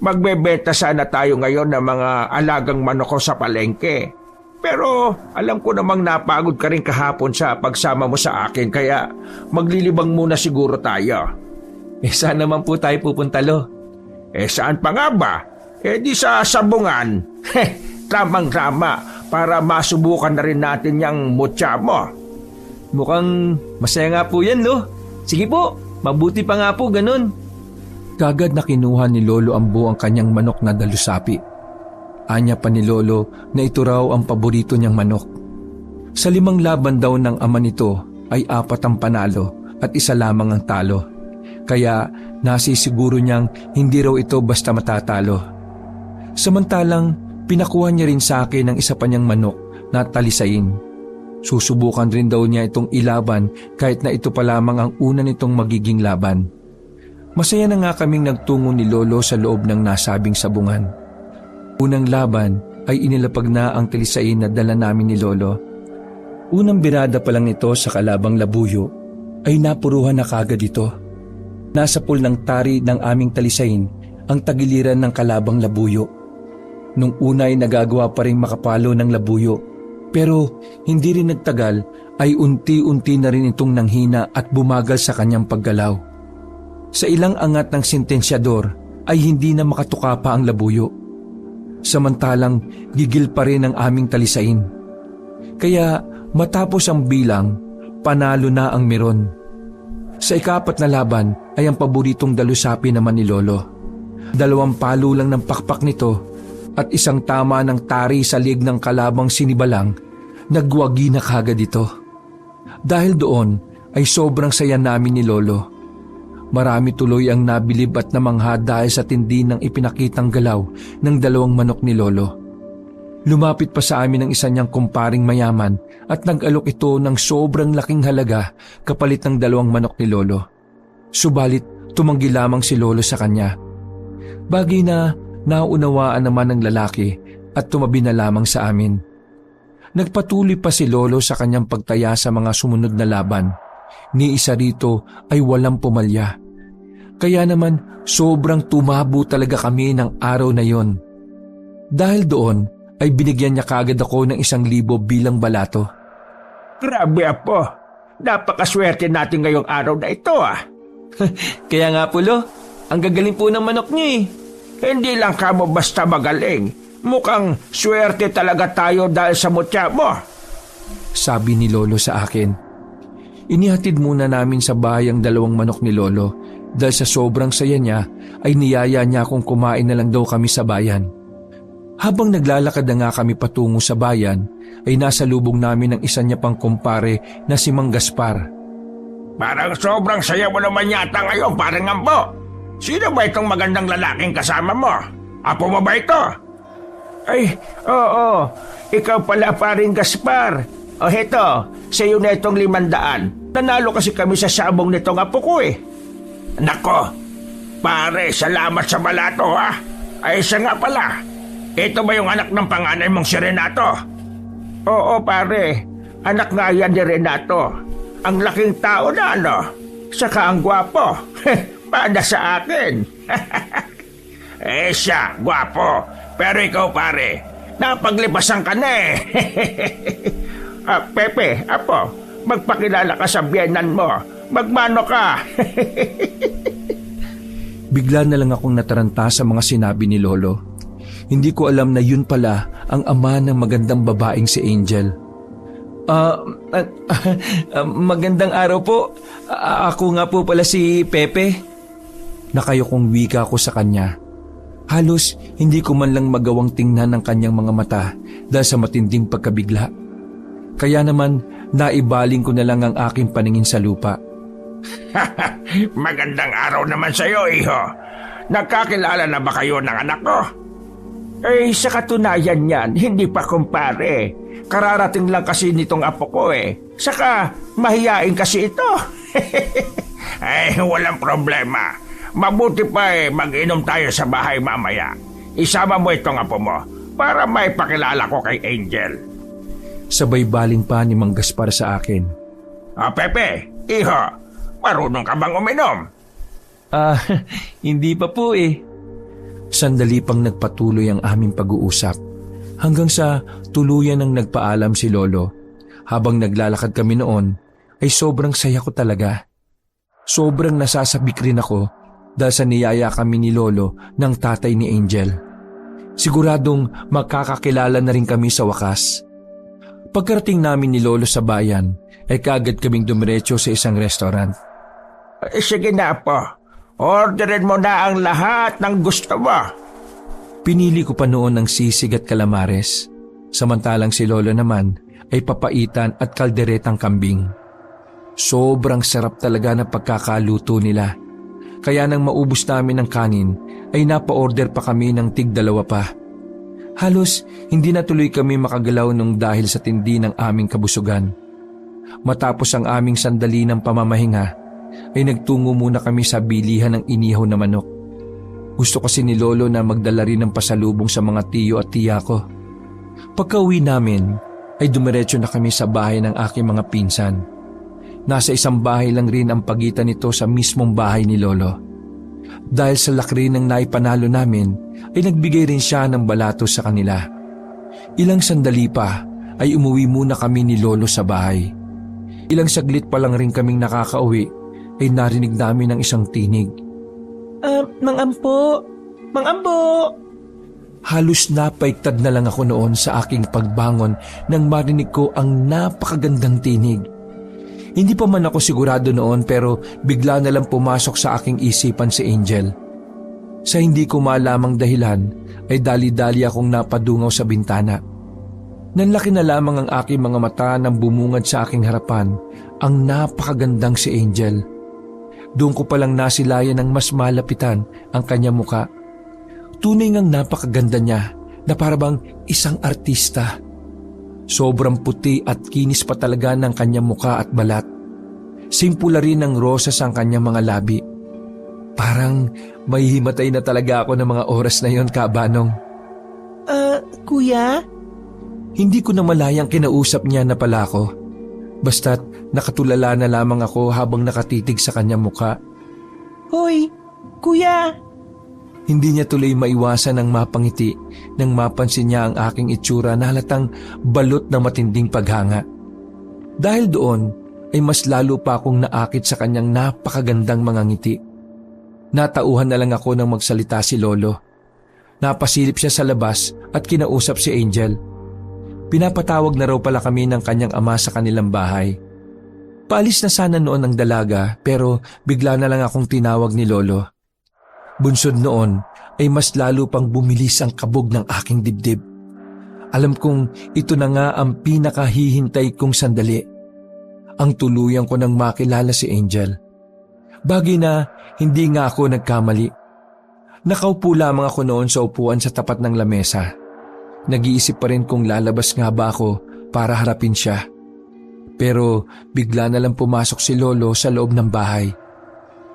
Magbebenta sana tayo ngayon ng mga alagang manok ko sa palengke. Pero alam ko namang napagod ka rin kahapon sa pagsama mo sa akin kaya maglilibang muna siguro tayo. Saan naman po tayo pupunta, Lo? Saan pa nga ba? Di sa sabungan. Tamang-tama para masubukan na rin natin yung mutya mo. Mukhang masaya nga po yan, Lo. Sige po, mabuti pa nga po ganun. Kagad na kinuha ni Lolo ang buong kanyang manok na dalusapi. Anya pa ni Lolo na ito raw ang paborito niyang manok. Sa 5 laban daw ng ama nito ay 4 ang panalo at 1 lamang ang talo. Kaya nasisiguro niyang hindi raw ito basta matatalo. Samantalang pinakuha niya rin sa akin ang isa pa niyang manok na talisain. Susubukan rin daw niya itong ilaban kahit na ito pa lamang ang una nitong magiging laban. Masaya na nga kaming nagtungo ni Lolo sa loob ng nasabing sabungan. Unang laban ay inilapag na ang talisain na dala namin ni Lolo. Unang birada pa lang ito sa kalabang labuyo ay napuruhan na kagad ito. Nasa pool ng tari ng aming talisain ang tagiliran ng kalabang labuyo. Nung una ay nagagawa pa rin makapalo ng labuyo. Pero hindi rin nagtagal ay unti-unti na rin itong nanghina at bumagal sa kanyang paggalaw. Sa ilang angat ng sentensyador ay hindi na makatuka pa ang labuyo. Samantalang gigil pa rin ang aming talisain. Kaya matapos ang bilang, panalo na ang meron. Sa ika-4 na laban ay ang paboritong dalusapi naman ni Lolo. 2 palo lang ng pakpak nito at 1 tama ng tari sa lig ng kalabang sinibalang, nagwagi na kagad ito. Dahil doon ay sobrang saya namin ni Lolo. Marami tuloy ang nabilib at namangha dahil sa tindi ng ipinakitang galaw ng 2 manok ni Lolo. Lumapit pa sa amin ang isa niyang kumparing mayaman at nag-alok ito ng sobrang laking halaga kapalit ng 2 manok ni Lolo. Subalit tumanggi lamang si Lolo sa kanya. Bagay na naunawaan naman ng lalaki at tumabi na lamang sa amin. Nagpatuloy pa si Lolo sa kanyang pagtaya sa mga sumunod na laban. Ni isa rito ay walang pumalya. Kaya naman sobrang tumabo talaga kami ng araw na yon. Dahil doon ay binigyan niya kagad ako ng 1,000 bilang balato. Grabe, apo. Napakaswerte natin ngayong araw na ito Kaya nga po, Lo, ang gagaling po ng manok niyo Hindi lang kamo basta magaling. Mukhang swerte talaga tayo dahil sa mutya mo. Sabi ni Lolo sa akin. Inihatid muna namin sa bahay ang 2 manok ni Lolo dahil sa sobrang saya niya ay niyaya niya kung kumain na lang daw kami sa bayan. Habang naglalakad na nga kami patungo sa bayan ay nasa lubong namin ang isa niya pang kumpare na si Mang Gaspar. Parang sobrang saya mo naman yata ngayon, parang ambo. Sino ba itong magandang lalaking kasama mo? Apo mo ba ito? Ay, oo. Ikaw pala, paring Gaspar. O heto, sa'yo na itong 500. Nanalo kasi kami sa sabong nitong apo ko eh. Nako, pare, salamat sa balato ha. Ay, siya nga pala. Ito ba yung anak ng panganay mong si Renato? Oo, pare. Anak nga yan ni Renato. Ang laking tao na ano. Saka ang gwapo. Para sa akin. Siya, gwapo. Pero ikaw, pare, napaglipasan ka na eh. Pepe, apo, magpakilala ka sa biyenan mo. Magmano ka. Bigla na lang akong nataranta sa mga sinabi ni Lolo. Hindi ko alam na yun pala ang ama ng magandang babaeng si Angel. Magandang araw po. Ako nga po pala si Pepe. Nakayokong wika ko sa kanya. Halos hindi ko man lang magawang tingnan ng kanyang mga mata dahil sa matinding pagkabigla. Kaya naman naibaling ko na lang ang aking paningin sa lupa. Magandang araw naman sa'yo, iho. Nagkakilala na ba kayo ng anak ko? Sa katunayan yan, hindi pa kumpare. Kararating lang kasi nitong apo ko eh. Saka mahiyain kasi ito. Walang problema. Mabuti pa mag-inom tayo sa bahay mamaya. Isama mo itong apo mo para may pakilala ko kay Angel. Sabay baling pa ni Mang Gaspar sa akin. Pepe, iho, marunong ka bang uminom? Hindi pa po eh. Sandali pang nagpatuloy ang aming pag-uusap hanggang sa tuluyan ng nagpaalam si Lolo. Habang naglalakad kami noon ay sobrang saya ko talaga. Sobrang nasasabik rin ako dahil sa niyaya kami ni Lolo ng tatay ni Angel. Siguradong magkakakilala na rin kami sa wakas. Pagkarating namin ni Lolo sa bayan ay kaagad kaming dumiretso sa isang restaurant. Sige na po. Orderin mo na ang lahat ng gusto mo. Pinili ko pa noon ng sisig at calamares. Samantalang si Lolo naman ay papaitan at kalderetang kambing. Sobrang sarap talaga ng pagkakaluto nila. Kaya nang maubos namin ng kanin ay napa-order pa kami ng tig-2 pa. Halos hindi na tuloy kami makagalaw nung dahil sa tindi ng aming kabusugan. Matapos ang aming sandali ng pamamahinga ay nagtungo muna kami sa bilihan ng inihaw na manok. Gusto kasi ni Lolo na magdala rin ng pasalubong sa mga tiyo at tiya ko. Pagka-uwi namin ay dumiretso na kami sa bahay ng aking mga pinsan. Nasa isang bahay lang rin ang pagitan nito sa mismong bahay ni Lolo. Dahil sa laki ng naipanalo namin ay nagbigay rin siya ng balato sa kanila. Ilang sandali pa ay umuwi muna kami ni Lolo sa bahay. Ilang saglit pa lang rin kaming nakakauwi ay narinig namin ang isang tinig. Mang Ampo! Mang Ampo! Halos napaigtad na lang ako noon sa aking pagbangon nang marinig ko ang napakagandang tinig. Hindi pa man ako sigurado noon pero bigla na lang pumasok sa aking isipan si Angel. Sa hindi ko malamang dahilan ay dali-dali akong napadungaw sa bintana. Nanlaki na lamang ang aking mga mata nang bumungad sa aking harapan ang napakagandang si Angel. Doon ko palang nasilayan ng mas malapitan ang kanyang muka. Tunay ngang napakaganda niya na parabang isang artista. Sobrang puti at kinis pa talaga ng kanyang muka at balat. Simpula rin ng rosas ang kanyang mga labi. Parang may himatay na talaga ako ng mga oras na yon, Kabanong. Kuya? Hindi ko na malayang kinausap niya na pala ako. Basta't nakatulala na lamang ako habang nakatitig sa kanyang muka. Hoy, kuya! Hindi niya tuloy maiwasan ang mapangiti nang mapansin niya ang aking itsura na halatang balot ng matinding paghanga. Dahil doon ay mas lalo pa akong naakit sa kanyang napakagandang mga ngiti. Natauhan na lang ako nang magsalita si Lolo. Napasilip siya sa labas at kinausap si Angel. Pinapatawag na raw pala kami ng kanyang ama sa kanilang bahay. Paalis na sana noon ang dalaga pero bigla na lang akong tinawag ni Lolo. Bunsod noon ay mas lalo pang bumilis ang kabog ng aking dibdib. Alam kong ito na nga ang pinakahihintay kong sandali. Ang tuluyan ko nang makilala si Angel. Bagay na Hindi nga ako nagkamali. Nakaupo lamang ako noon sa upuan sa tapat ng lamesa. Nag-iisip pa rin kung lalabas nga ba ako para harapin siya. Pero bigla na lang pumasok si Lolo sa loob ng bahay.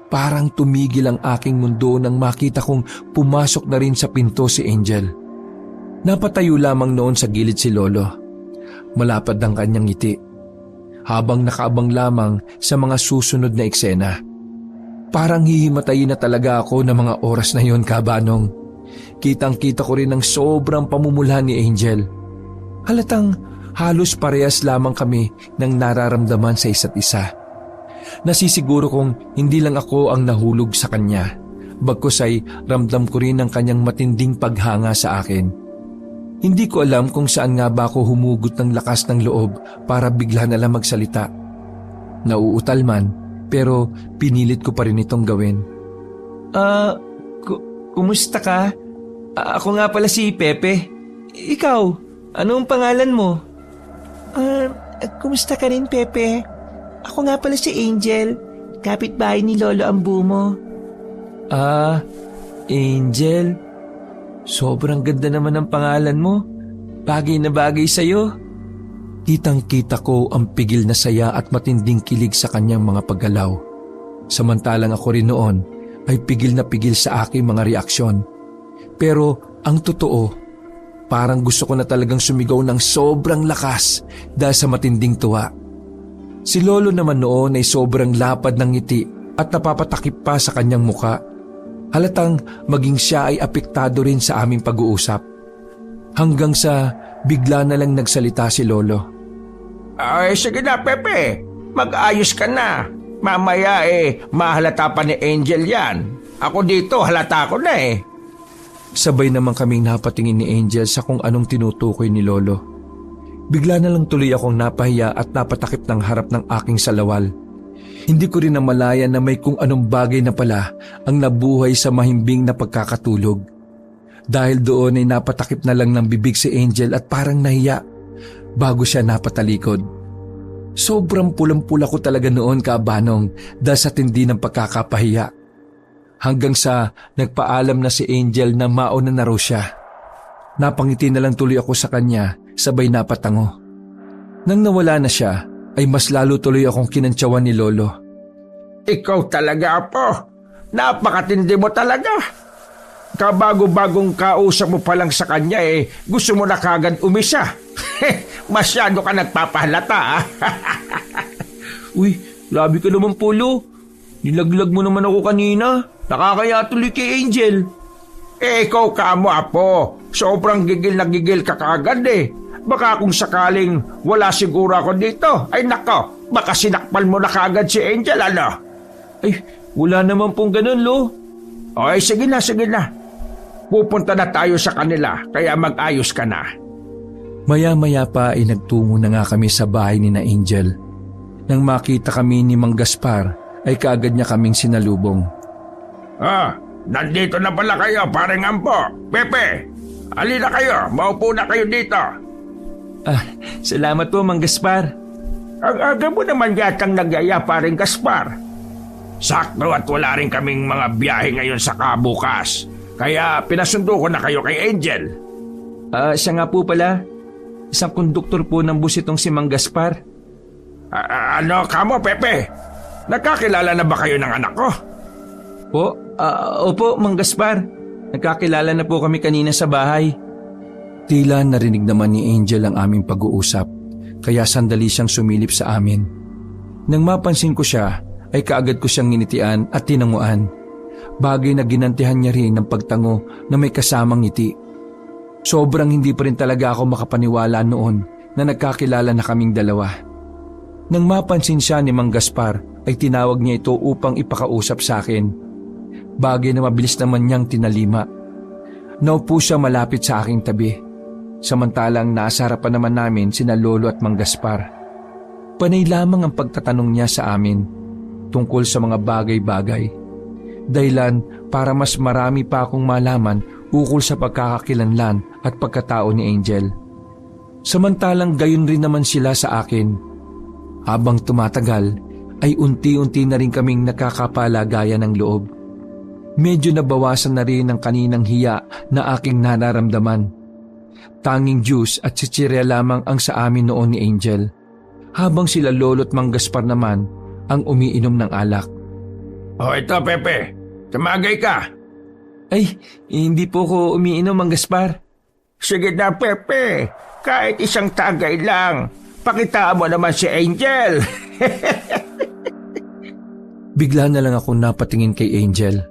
Parang tumigil ang aking mundo nang makita kong pumasok na rin sa pinto si Angel. Napatayo lamang noon sa gilid si Lolo. Malapad ang kanyang ngiti. Habang nakaabang lamang sa mga susunod na eksena. Parang hihimatayin na talaga ako ng mga oras na yon, Kabanong. Kitang-kita ko rin ang sobrang pamumula ni Angel. Halatang halos parehas lamang kami ng nararamdaman sa isa't isa. Nasisiguro kong hindi lang ako ang nahulog sa kanya. Bagkus ay ramdam ko rin ang kanyang matinding paghanga sa akin. Hindi ko alam kung saan nga ba ako humugot ng lakas ng loob para bigla na lang magsalita. Nauutal man, pero pinilit ko pa rin itong gawin. Kumusta ka? Ako nga pala si Pepe. Ikaw, anong pangalan mo? Kumusta ka rin, Pepe? Ako nga pala si Angel, kapitbahay ni Lolo Ambumo. Angel. Sobrang ganda naman ng pangalan mo. Bagay na bagay sa'yo. Kitang-kita ko ang pigil na saya at matinding kilig sa kanyang mga paggalaw. Samantalang ako rin noon ay pigil na pigil sa aking mga reaksyon. Pero ang totoo, parang gusto ko na talagang sumigaw ng sobrang lakas dahil sa matinding tuwa. Si Lolo naman noon ay sobrang lapad ng ngiti at napapatakip pa sa kanyang muka. Halatang maging siya ay apektado rin sa aming pag-uusap. Hanggang sa bigla na lang nagsalita si Lolo. Ay, sige na, Pepe. Mag-ayos ka na. Mamaya mahalata pa ni Angel yan. Ako dito, halata ko na eh. Sabay naman kaming napatingin ni Angel sa kung anong tinutukoy ni Lolo. Bigla na lang tuloy akong napahiya at napatakip ng harap ng aking salawal. Hindi ko rin namalayan na may kung anong bagay na pala ang nabuhay sa mahimbing na pagkakatulog. Dahil doon ay napatakip na lang ng bibig si Angel at parang nahiya bago siya napatalikod. Sobrang pulang-pula ko talaga noon, Kabanong, dahil sa tindi ng pagkakapahiya. Hanggang sa nagpaalam na si Angel na mauna na raw siya. Napangiti na lang tuloy ako sa kanya, sabay napatango. Nang nawala na siya, ay mas lalo tuloy akong kinantsawan ni Lolo. Ikaw talaga, Apo. Napakatindi mo talaga. Kabago-bagong kausap mo pa lang sa kanya gusto mo na kagad umisa. Masyado ka nagpapahalata, ha? Uy, labi ka naman, Polo. Nilaglag mo naman ako kanina. Nakakaya tuloy kay Angel. Ikaw ka mo, Apo. Sobrang gigil na gigil ka kagad Baka kung sakaling wala siguro ako dito, ay nako, baka sinakpal mo na kagad si Angel, ano? Ay, wala naman pong ganun, Lo. Ay, sige na. Pupunta na tayo sa kanila, kaya mag-ayos ka na. Maya-maya pa ay nagtungo na nga kami sa bahay ni na Angel. Nang makita kami ni Mang Gaspar, ay kaagad niya kaming sinalubong. Nandito na pala kayo, paring Ampo. Pepe, halina kayo, maupo na kayo dito. Salamat po, Mang Gaspar. Ang aga mo naman yatang nagyaya, paring Gaspar. Sakto at wala rin kaming mga biyahe ngayon sa kabukas. Kaya pinasundo ko na kayo kay Angel. Siya nga po pala. Isang konduktor po ng bus itong si Mang Gaspar. Ano kamo, Pepe? Nagkakilala na ba kayo ng anak ko? Opo, Mang Gaspar. Nagkakilala na po kami kanina sa bahay. Tila narinig naman ni Angel ang aming pag-uusap, kaya sandali siyang sumilip sa amin. Nang mapansin ko siya, ay kaagad ko siyang nginitian at tinanguan. Bagay na ginantihan niya rin ng pagtango na may kasamang ngiti. Sobrang hindi pa rin talaga ako makapaniwala noon na nagkakilala na kaming dalawa. Nang mapansin siya ni Mang Gaspar, ay tinawag niya ito upang ipakausap sa akin. Bagay na mabilis naman niyang tinalima. Naupo siya malapit sa aking tabi. Samantalang nasa harapan naman namin sina Lolo at Mang Gaspar. Panay lamang ang pagtatanong niya sa amin tungkol sa mga bagay-bagay. Dahilan para mas marami pa akong malaman ukol sa pagkakakilanlan at pagkatao ni Angel. Samantalang gayon rin naman sila sa akin. Habang tumatagal ay unti-unti na rin kaming nakakapalagayan ng loob. Medyo nabawasan na rin ang kaninang hiya na aking nararamdaman. Tanging juice at chichirya lamang ang sa amin noon ni Angel, habang sila Lolo't Mang Gaspar naman ang umiinom ng alak. O ito, Pepe. Tumagay ka. Ay, hindi po ko umiinom, Mang Gaspar. Sige na, Pepe. Kahit isang tagay lang. Pakitaan mo naman si Angel. Bigla na lang akong napatingin kay Angel.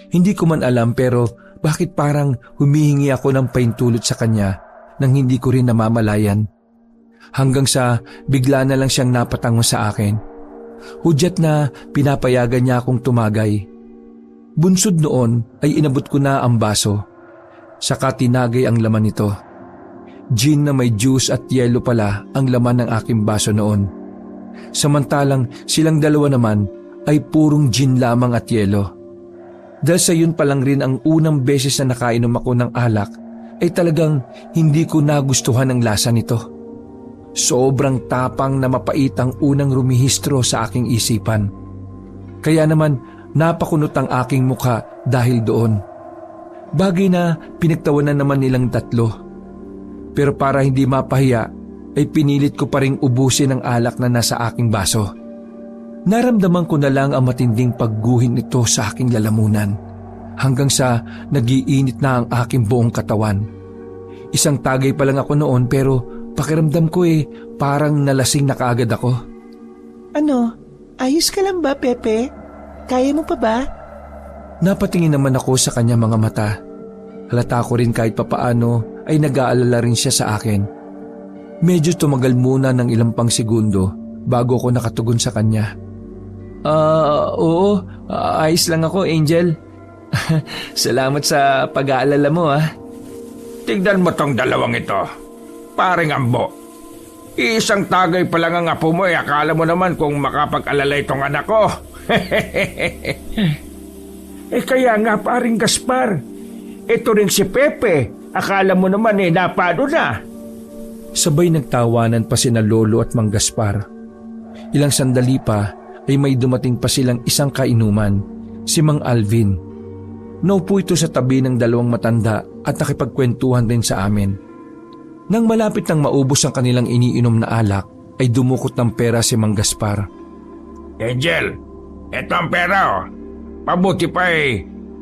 Hindi ko man alam pero bakit parang humihingi ako ng paintulot sa kanya nang hindi ko rin namamalayan. Hanggang sa bigla na lang siyang napatango sa akin. Hudyat na pinapayagan niya akong tumagay. Bunsod noon ay inabot ko na ang baso. Saka tinagay ang laman nito. Gin na may juice at yelo pala ang laman ng aking baso noon. Samantalang silang dalawa naman ay purong gin lamang at yelo. Dahil sa yun pa lang rin ang unang beses na nakainom ako ng alak ay talagang hindi ko nagustuhan ang lasa nito. Sobrang tapang na mapait ang unang rumihistro sa aking isipan. Kaya naman napakunot ang aking mukha dahil doon. Bagay na pinagtawanan naman nilang tatlo. Pero para hindi mapahiya ay pinilit ko pa ring ubusin ang alak na nasa aking baso. Naramdaman ko na lang ang matinding pagguhin nito sa aking lalamunan hanggang sa nagiinit na ang aking buong katawan. Isang tagay pa lang ako noon pero pakiramdam ko parang nalasing na kaagad ako. Ano? Ayos ka lang ba, Pepe? Kaya mo pa ba? Napatingin naman ako sa kanya mga mata. Halata ko rin kahit papaano ay nag-aalala rin siya sa akin. Medyo tumagal muna ng ilang pang segundo bago ko nakatugon sa kanya. Oo, ayos lang ako, Angel. Salamat sa pag-aalala mo, ah. Tignan mo tong dalawang ito. Paring Ambo. Isang tagay pa lang ang apo mo akala mo naman kung makapag-alala itong anak ko. Kaya nga paring Gaspar. Ito rin si Pepe. Akala mo naman napano na. Sabay nagtawanan pa sina Lolo at Mang Gaspar. Ilang sandali pa ay may dumating pa silang isang kainuman, si Mang Alvin. Naupo ito sa tabi ng dalawang matanda at nakipagkwentuhan din sa amin. Nang malapit nang maubos ang kanilang iniinom na alak, ay dumukot ng pera si Mang Gaspar. Angel, eto ang pera. Pabuti pa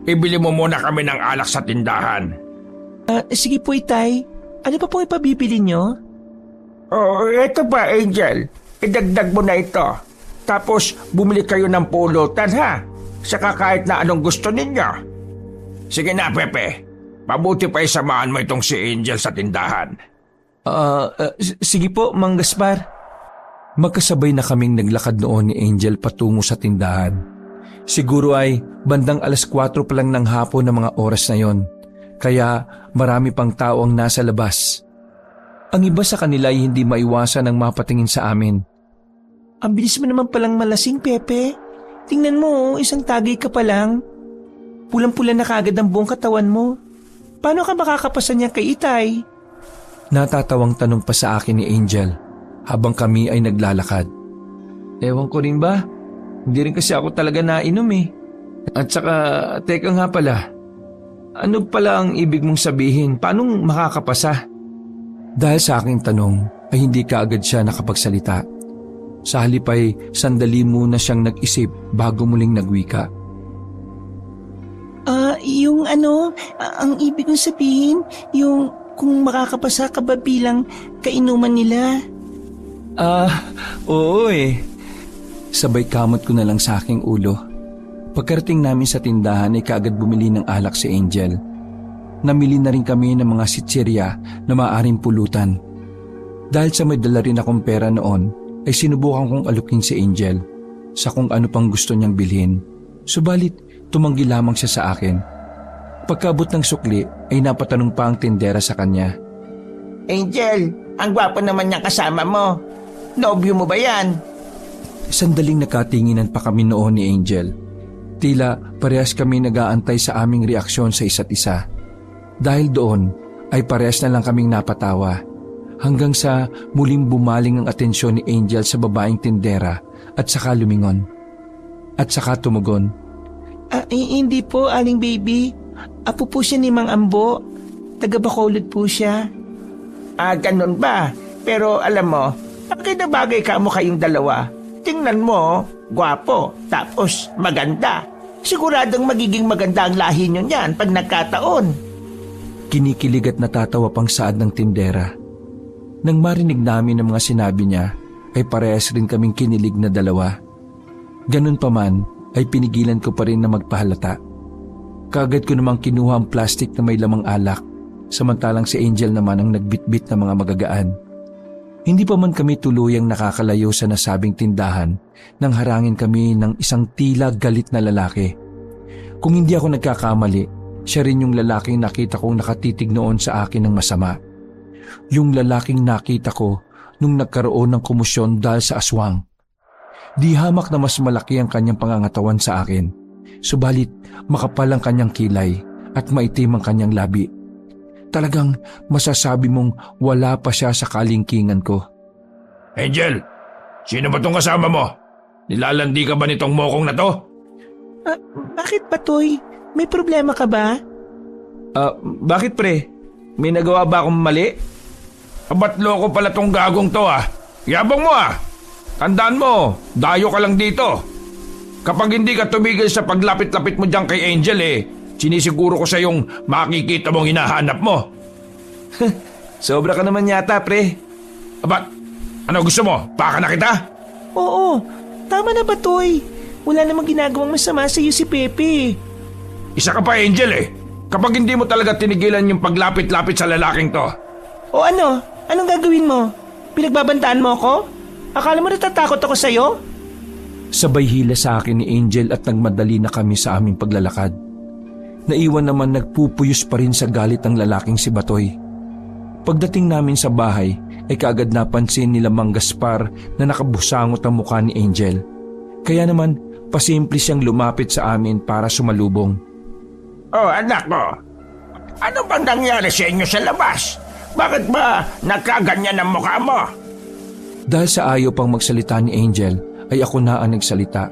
ibili mo muna kami ng alak sa tindahan. Sige po, Itay. Ano pa pong ipabibili nyo? Eto pa, Angel. Idagdag mo na ito. Tapos bumili kayo ng pulutan, ha? Saka kahit na anong gusto ninyo. Sige na, Pepe. Pabuti pa isamahan mo itong si Angel sa tindahan. Sige po, Mang Gaspar. Magkasabay na kaming naglakad noon ni Angel patungo sa tindahan. Siguro ay bandang 4:00 pa lang ng hapon ng mga oras na yon. Kaya marami pang tao ang nasa labas. Ang iba sa kanila ay hindi maiwasan ang mapatingin sa amin. Ang bilis mo naman palang malasing, Pepe. Tingnan mo, isang tagay ka pa lang. Pulang-pula na kaagad ang buong katawan mo. Paano ka makakapasa niya kay Itay? Natatawang tanong pa sa akin ni Angel habang kami ay naglalakad. Ewan ko rin ba? Hindi rin kasi ako talaga nainom eh. At saka, teka nga pala. Ano pala ang ibig mong sabihin? Paano makakapasa? Dahil sa aking tanong ay hindi kaagad siya nakapagsalita. Sa halip ay sandali muna siyang nag-isip bago muling nagwika. Ang ibig mong sabihin, yung kung makakapasa ka ba bilang kainuman nila? Oo eh. Sabay kamot ko na lang sa aking ulo. Pagkarating namin sa tindahan ay kaagad bumili ng alak si Angel. Namili na rin kami ng mga sitsirya na maaaring pulutan. Dahil sa may dala rin akong pera noon, ay sinubukan kong alukin si Angel sa kung ano pang gusto niyang bilhin. Subalit, tumanggi lamang siya sa akin. Pagkabot ng sukli ay napatanong pa ang tindera sa kanya. Angel, ang gwapo naman niyang kasama mo. Nobyo mo ba yan? Sandaling nakatinginan pa kami noon ni Angel. Tila parehas kami nag-aantay sa aming reaksyon sa isa't isa. Dahil doon ay parehas na lang kaming napatawa hanggang sa muling bumaling ang atensyon ni Angel sa babaeng tindera at saka lumingon. At saka tumugon. Hindi po, Aling Baby. Apo po siya ni Mang Ambo. Taga Bacolod po siya. Ganun ba? Pero alam mo, bagay ka mo kayong dalawa. Tingnan mo, gwapo, tapos maganda. Siguradong magiging maganda ang lahi nyo niyan pag nagkataon. Kinikilig at natatawa pang saad ng tindera. Nang marinig namin ang mga sinabi niya, ay parehas rin kaming kinilig na dalawa. Ganun pa man, ay pinigilan ko pa rin na magpahalata. Kaagad ko namang kinuha ang plastic na may lamang alak, samantalang si Angel naman ang nagbitbit ng mga magagaan. Hindi pa man kami tuluyang nakakalayo sa nasabing tindahan nang harangin kami ng isang tila galit na lalaki. Kung hindi ako nagkakamali, siya rin yung lalaking nakita kong nakatitig noon sa akin ng masama. Yung lalaking nakita ko nung nagkaroon ng komosyon dahil sa aswang. Di hamak na mas malaki ang kanyang pangangatawan sa akin, subalit makapal ang kanyang kilay at maitim ang kanyang labi. Talagang masasabi mong wala pa siya sa kalingkingan ko. Angel, sino ba tong kasama mo? Nilalandi ka ba nitong mokong na to? Bakit ba, Toy? May problema ka ba? Bakit pre? May nagawa ba akong mali? Ba't loko pala tong gagong to Yabang mo Tandaan mo, dayo ka lang dito. Kapag hindi ka tumigil sa paglapit-lapit mo dyan kay Angel sinisiguro ko sa yung makikita mong hinahanap mo. Sobra ka naman yata pre. Ba't? Ano gusto mo? Baka na kita? Oo, tama na ba, Toy? Wala namang ginagawang masama sa iyo si Pepe. Isa ka pa Angel Kapag hindi mo talaga tinigilan yung paglapit-lapit sa lalaking to. O ano? Anong gagawin mo? Pinagbabantaan mo ako? Akala mo natatakot ako sa'yo? Sabay hila sa akin ni Angel at nagmadali na kami sa aming paglalakad. Naiwan naman nagpupuyos pa rin sa galit ng lalaking si Batoy. Pagdating namin sa bahay ay kaagad napansin nila Mang Gaspar na nakabusangot ang mukha ni Angel. Kaya naman pasimple siyang lumapit sa amin para sumalubong. Oh anak ko, ano bang nangyari sa inyo sa labas? Bakit ba nagkaganyan ang mukha mo? Dahil sa ayaw pang magsalita ni Angel ay ako na ang nagsalita.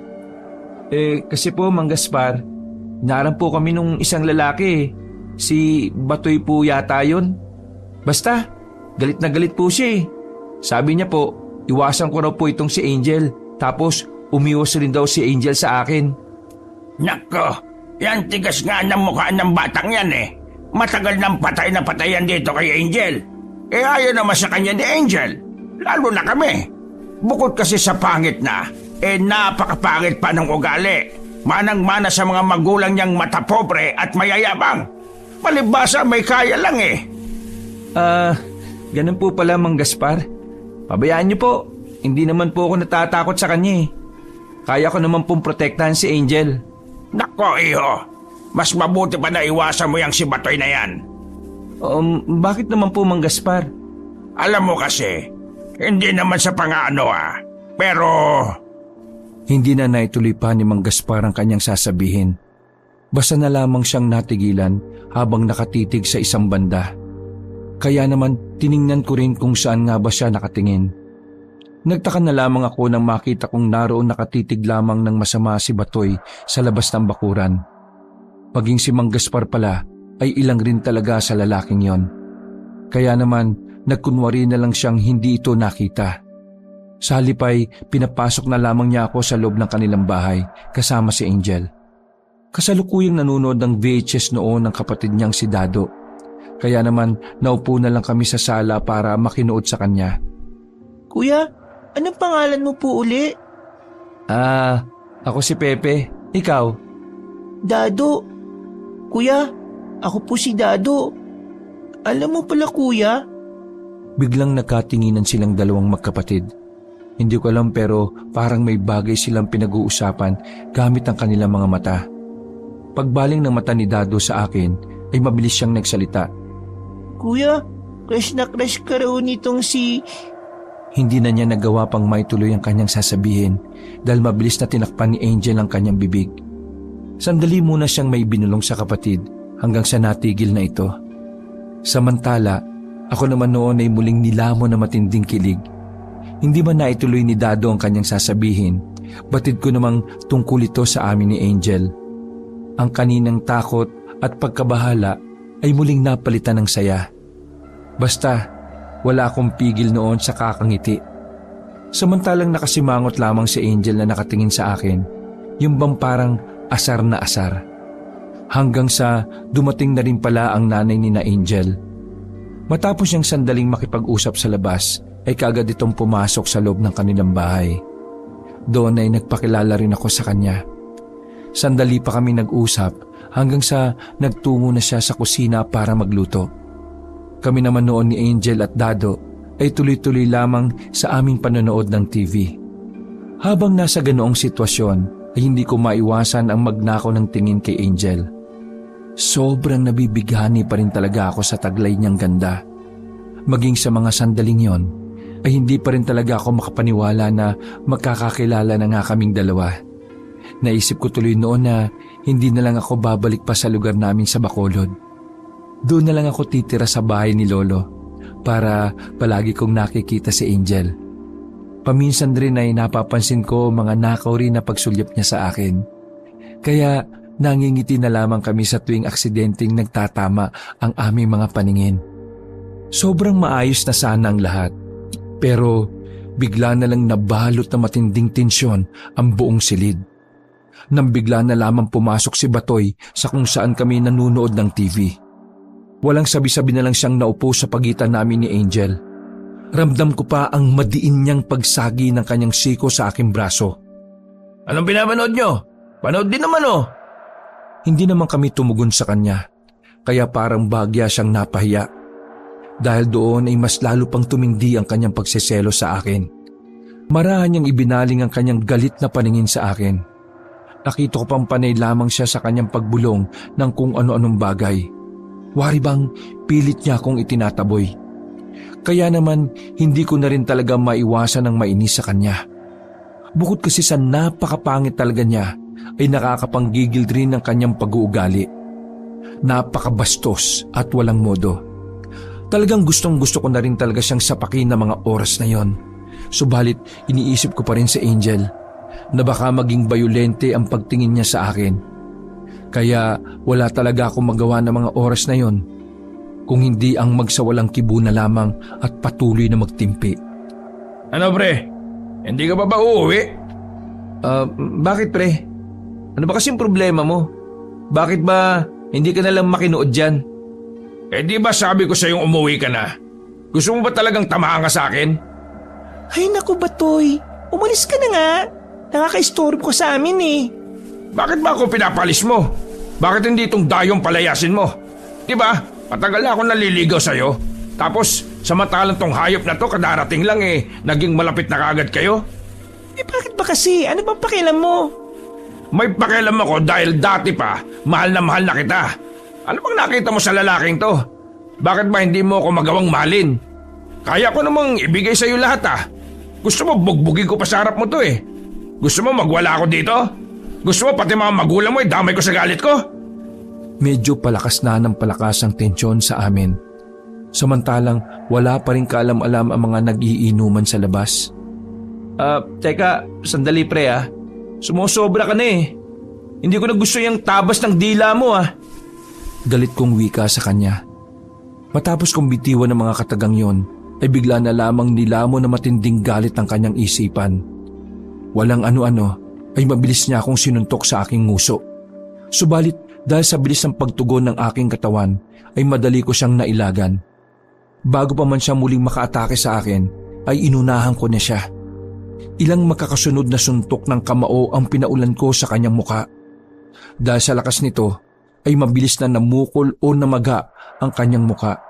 Kasi po Mang Gaspar, naran po kami nung isang lalaki. Si Batoy po yata yun. Basta, galit na galit po siya Sabi niya po, iwasan ko raw po itong si Angel. Tapos, umiwas rin daw si Angel sa akin. Nako, yan tigas nga ng mukha ng batang yan Matagal nang patay na patayan dito kay Angel. Ayaw naman sa kanya ni Angel. Lalo na kami. Bukod kasi sa pangit na, napakapangit pa ng ugali. Manang-mana sa mga magulang niyang matapobre at mayayabang. Palibasa may kaya lang Ganun po pala Mang Gaspar. Pabayaan niyo po, hindi naman po ako natatakot sa kanya Kaya ko naman pong protektahan si Angel. Nako iho, mas mabuti pa na iwasan mo yung si Batoy na yan. Bakit naman po Mang Gaspar? Alam mo kasi, hindi naman sa pang-ano pero... Hindi na naituloy pa ni Mang Gaspar ang kanyang sasabihin. Basta na lamang siyang natigilan habang nakatitig sa isang banda. Kaya naman tiningnan ko rin kung saan nga ba siya nakatingin. Nagtaka na lamang ako nang makita kong naroon nakatitig lamang ng masama si Batoy sa labas ng bakuran. Maging si Mang Gaspar pala ay ilang rin talaga sa lalaking yon. Kaya naman nagkunwari na lang siyang hindi ito nakita. Sa halip ay pinapasok na lamang niya ako sa loob ng kanilang bahay kasama si Angel. Kasalukuyang nanonood ng VHS noon ng kapatid niyang si Dado. Kaya naman naupo na lang kami sa sala para makinood sa kanya. Kuya, anong pangalan mo po uli? Ako si Pepe. Ikaw? Dado. Kuya, ako po si Dado. Alam mo pala kuya? Biglang nagkatinginan silang dalawang magkapatid. Hindi ko alam pero parang may bagay silang pinag-uusapan gamit ang kanilang mga mata. Pagbaling ng mata ni Dado sa akin ay mabilis siyang nagsalita. Kuya, crush na crush ka raw nitong si... Hindi na niya nagawa pang maituloy ang kanyang sasabihin dahil mabilis na tinakpan ni Angel ang kanyang bibig. Sandali muna siyang may binulong sa kapatid hanggang sa natigil na ito. Samantala, ako naman noon ay muling nilamon na matinding kilig. Hindi man naituloy ni Dado ang kanyang sasabihin, batid ko namang tungkol ito sa amin ni Angel. ang kaninang takot at pagkabahala ay muling napalitan ng saya. Basta, wala akong pigil noon sa kakangiti. Samantalang nakasimangot lamang si Angel na nakatingin sa akin, yung bang parang asar na asar. Hanggang sa dumating na rin pala ang nanay ni na Angel. Matapos niyang sandaling makipag-usap sa labas, ay kaagad itong pumasok sa loob ng kanilang bahay. Doon ay nagpakilala rin ako sa kanya. Sandali pa kami nag-usap hanggang sa nagtungo na siya sa kusina para magluto. Kami naman noon ni Angel at Dado ay tuloy-tuloy lamang sa aming panonood ng TV. Habang nasa ganoong sitwasyon ay hindi ko maiwasan ang magnakaw ng tingin kay Angel. Sobrang nabibighani pa rin talaga ako sa taglay niyang ganda. Maging sa mga sandaling yon ay hindi pa rin talaga ako makapaniwala na magkakakilala na nga kaming dalawa. Naisip ko tuloy noon na hindi na lang ako babalik pa sa lugar namin sa Bacolod. Doon na lang ako titira sa bahay ni Lolo para palagi kong nakikita si Angel. Paminsan rin ay napapansin ko mga nakaw rin na pagsulyap niya sa akin. Kaya nangingiti na lamang kami sa tuwing aksidenteng nagtatama ang aming mga paningin. Sobrang maayos na sana ang lahat. Pero bigla na lang nabalot na matinding tensyon ang buong silid. Nang bigla na lamang pumasok si Batoy sa kung saan kami nanunood ng TV. Walang sabi-sabi na lang siyang naupo sa pagitan namin ni Angel. Ramdam ko pa ang madiin niyang pagsagi ng kanyang siko sa aking braso. Anong pinapanood nyo? Panood din naman oh. Hindi naman kami tumugon sa kanya, kaya parang bagya siyang napahiya. Dahil doon ay mas lalo pang tumindi ang kanyang pagseselo sa akin. Marahan niyang ibinaling ang kanyang galit na paningin sa akin. Nakita ko pang panay lamang siya sa kanyang pagbulong ng kung ano-anong bagay. Wari bang pilit niya akong itinataboy. Kaya naman hindi ko na rin talaga maiwasan ang mainis sa kanya. Bukod kasi sa napakapangit talaga niya, ay nakakapanggigil rin ng kanyang pag-uugali. Napakabastos at walang modo. Talagang gustong-gusto ko na rin talaga siyang sapakin ng mga oras na yon. Subalit iniisip ko pa rin si Angel na baka maging bayolente ang pagtingin niya sa akin. Kaya wala talaga akong magawa ng mga oras na yon kung hindi ang magsawalang kibo na lamang at patuloy na magtimpi. Ano pre? Hindi ka ba uuwi? Bakit pre? Ano ba kasing problema mo? Bakit ba hindi ka nalang makinood dyan? Di ba sabi ko sa'yong umuwi ka na? Gusto mo ba talagang tamaan ka sa akin? Ay naku Batoy, umalis ka na nga. Nakaka-istorbo ka sa amin eh. Bakit ba ako pinapalis mo? Bakit hindi itong dayong palayasin mo? Diba? Matagal na akong naliligaw sa'yo. Tapos, samantalang tong hayop na to kadarating lang naging malapit na kaagad kayo? Bakit ba kasi? Ano bang pakialam mo? May pakialam ako dahil dati pa, mahal na kita. Ano bang nakita mo sa lalaking to? Bakit ba hindi mo ako magawang mahalin? Kaya ko namang ibigay sa'yo lahat Gusto mo bugbugin ko pa sa harap mo to Gusto mo magwala ako dito? Gusto mo pati mga magulang mo damay ko sa galit ko? Medyo palakas na ng palakas ang tensyon sa amin. Samantalang wala pa rin kaalam-alam ang mga nag-iinuman sa labas. Teka, sandali pre Sumusobra ka na Hindi ko na gusto yung tabas ng dila mo Galit kong wika sa kanya. Matapos kong bitiwan ng mga katagang yon, ay bigla na lamang nilamon na matinding galit ang kanyang isipan. Walang ano-ano, ay mabilis niya akong sinuntok sa aking nguso. Subalit dahil sa bilis ng pagtugon ng aking katawan, ay madali ko siyang nailagan. Bago pa man siya muling makaatake sa akin, ay inunahan ko na siya. Ilang makakasunod na suntok ng kamao ang pinaulan ko sa kanyang muka. Dahil sa lakas nito, ay mabilis na namukol o namaga ang kanyang muka.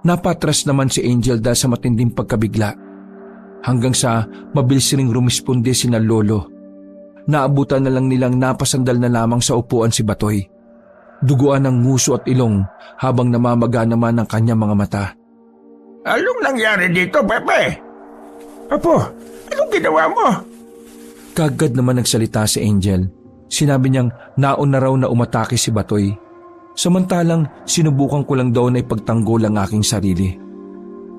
Napatras naman si Angel dahil sa matinding pagkabigla. Hanggang sa mabilis ring rumisponde sina Lolo. Naabutan na lang nilang napasandal na lamang sa upuan si Batoy. Duguan ng nguso at ilong habang namamaga naman ang kanyang mga mata. Anong nangyari dito, Pepe? Apo, anong ginawa mo? Kagad naman nagsalita si Angel. Sinabi niyang naon na raw na umatake si Batoy. Samantalang sinubukan ko lang daw na ipagtanggol ang aking sarili.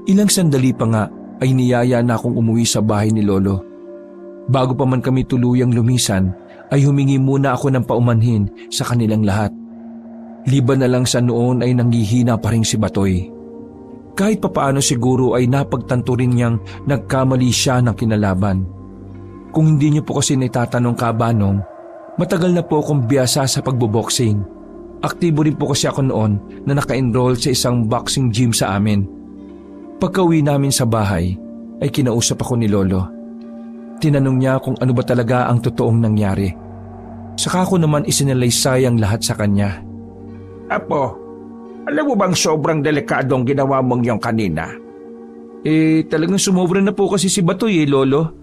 Ilang sandali pa nga ay niyaya na akong umuwi sa bahay ni Lolo. Bago pa man kami tuluyang lumisan ay humingi muna ako ng paumanhin sa kanilang lahat. Liban na lang sa noon ay nanghihina pa rin si Batoy. Kahit papaano siguro ay napagtanto rin niyang nagkamali siya ng kinalaban. Kung hindi niyo po kasi naitatanong Kabanong, matagal na po akong biyasa sa pagboboxing. Aktibo rin po kasi ako noon na naka-enroll sa isang boxing gym sa amin. Pagka-uwi namin sa bahay, ay kinausap ako ni Lolo. Tinanong niya kung ano ba talaga ang totoong nangyari. Saka ko naman isinalaysay ang lahat sa kanya. Apo, alam mo bang sobrang delikadong ginawa mong yung kanina? Talagang sumobra na po kasi si Batoy Lolo.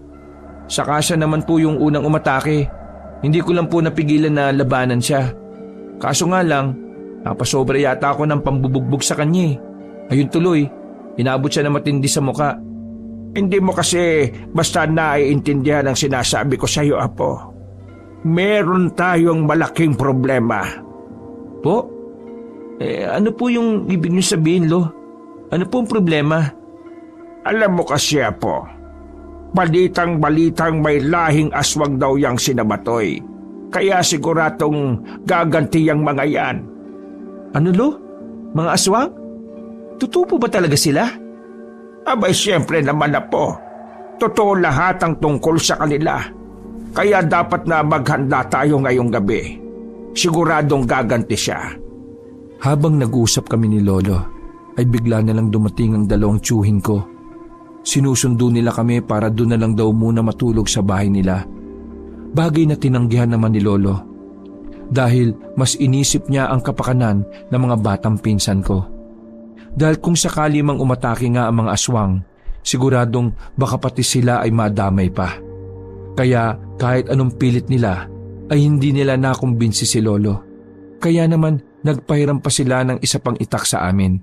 Saka siya naman po yung unang umatake. Hindi ko lang po napigilan na labanan siya. Kaso nga lang, napasobra yata ako ng pambubugbog sa kanya. Ayun tuloy, inabot siya na matindi sa muka. Hindi mo kasi basta naiintindihan ang sinasabi ko sa iyo, Apo. Meron tayong malaking problema. Po? Ano po yung ibig niyo sabihin, Lo? Ano po ang problema? Alam mo kasi, Apo, balitang-balitang may lahing aswang daw yang sinabatoy. Kaya siguradong gaganti ang mga yan. Ano, Lo? Mga aswang? Totoo po ba talaga sila? Abay, siyempre naman na po. Totoo lahat ang tungkol sa kanila. Kaya dapat na maghanda tayo ngayong gabi. Siguradong gaganti siya. Habang nag-uusap kami ni Lolo, ay bigla na lang dumating ang dalawang tiyuhin ko. Sinusundo nila kami para doon na lang daw muna matulog sa bahay nila. Bagay na tinanggihan naman ni Lolo. Dahil mas inisip niya ang kapakanan ng mga batang pinsan ko. Dahil kung sakali mang umatake nga ang mga aswang, siguradong baka pati sila ay madamay pa. Kaya kahit anong pilit nila, ay hindi nila nakumbinsi si Lolo. Kaya naman nagpahiram pa sila ng isa pang itak sa amin.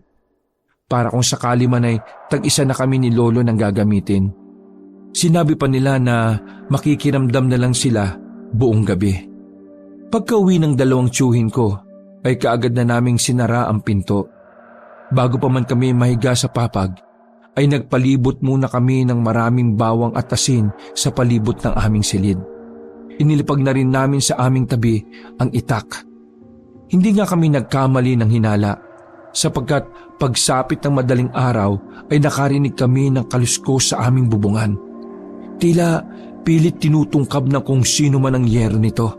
Para kung sakali man ay tag-isa na kami ni Lolo nang gagamitin. Sinabi pa nila na makikiramdam na lang sila buong gabi. Pagka-uwi ng dalawang tiyuhin ko, ay kaagad na naming sinara ang pinto. Bago pa man kami mahiga sa papag, ay nagpalibot muna kami ng maraming bawang at asin sa palibot ng aming silid. Inilipag na rin namin sa aming tabi ang itak. Hindi nga kami nagkamali ng hinala, sapagkat pagsapit ng madaling araw ay nakarinig kami ng kaluskos sa aming bubungan. Tila pilit tinutungkab na kung sino man ang yero nito.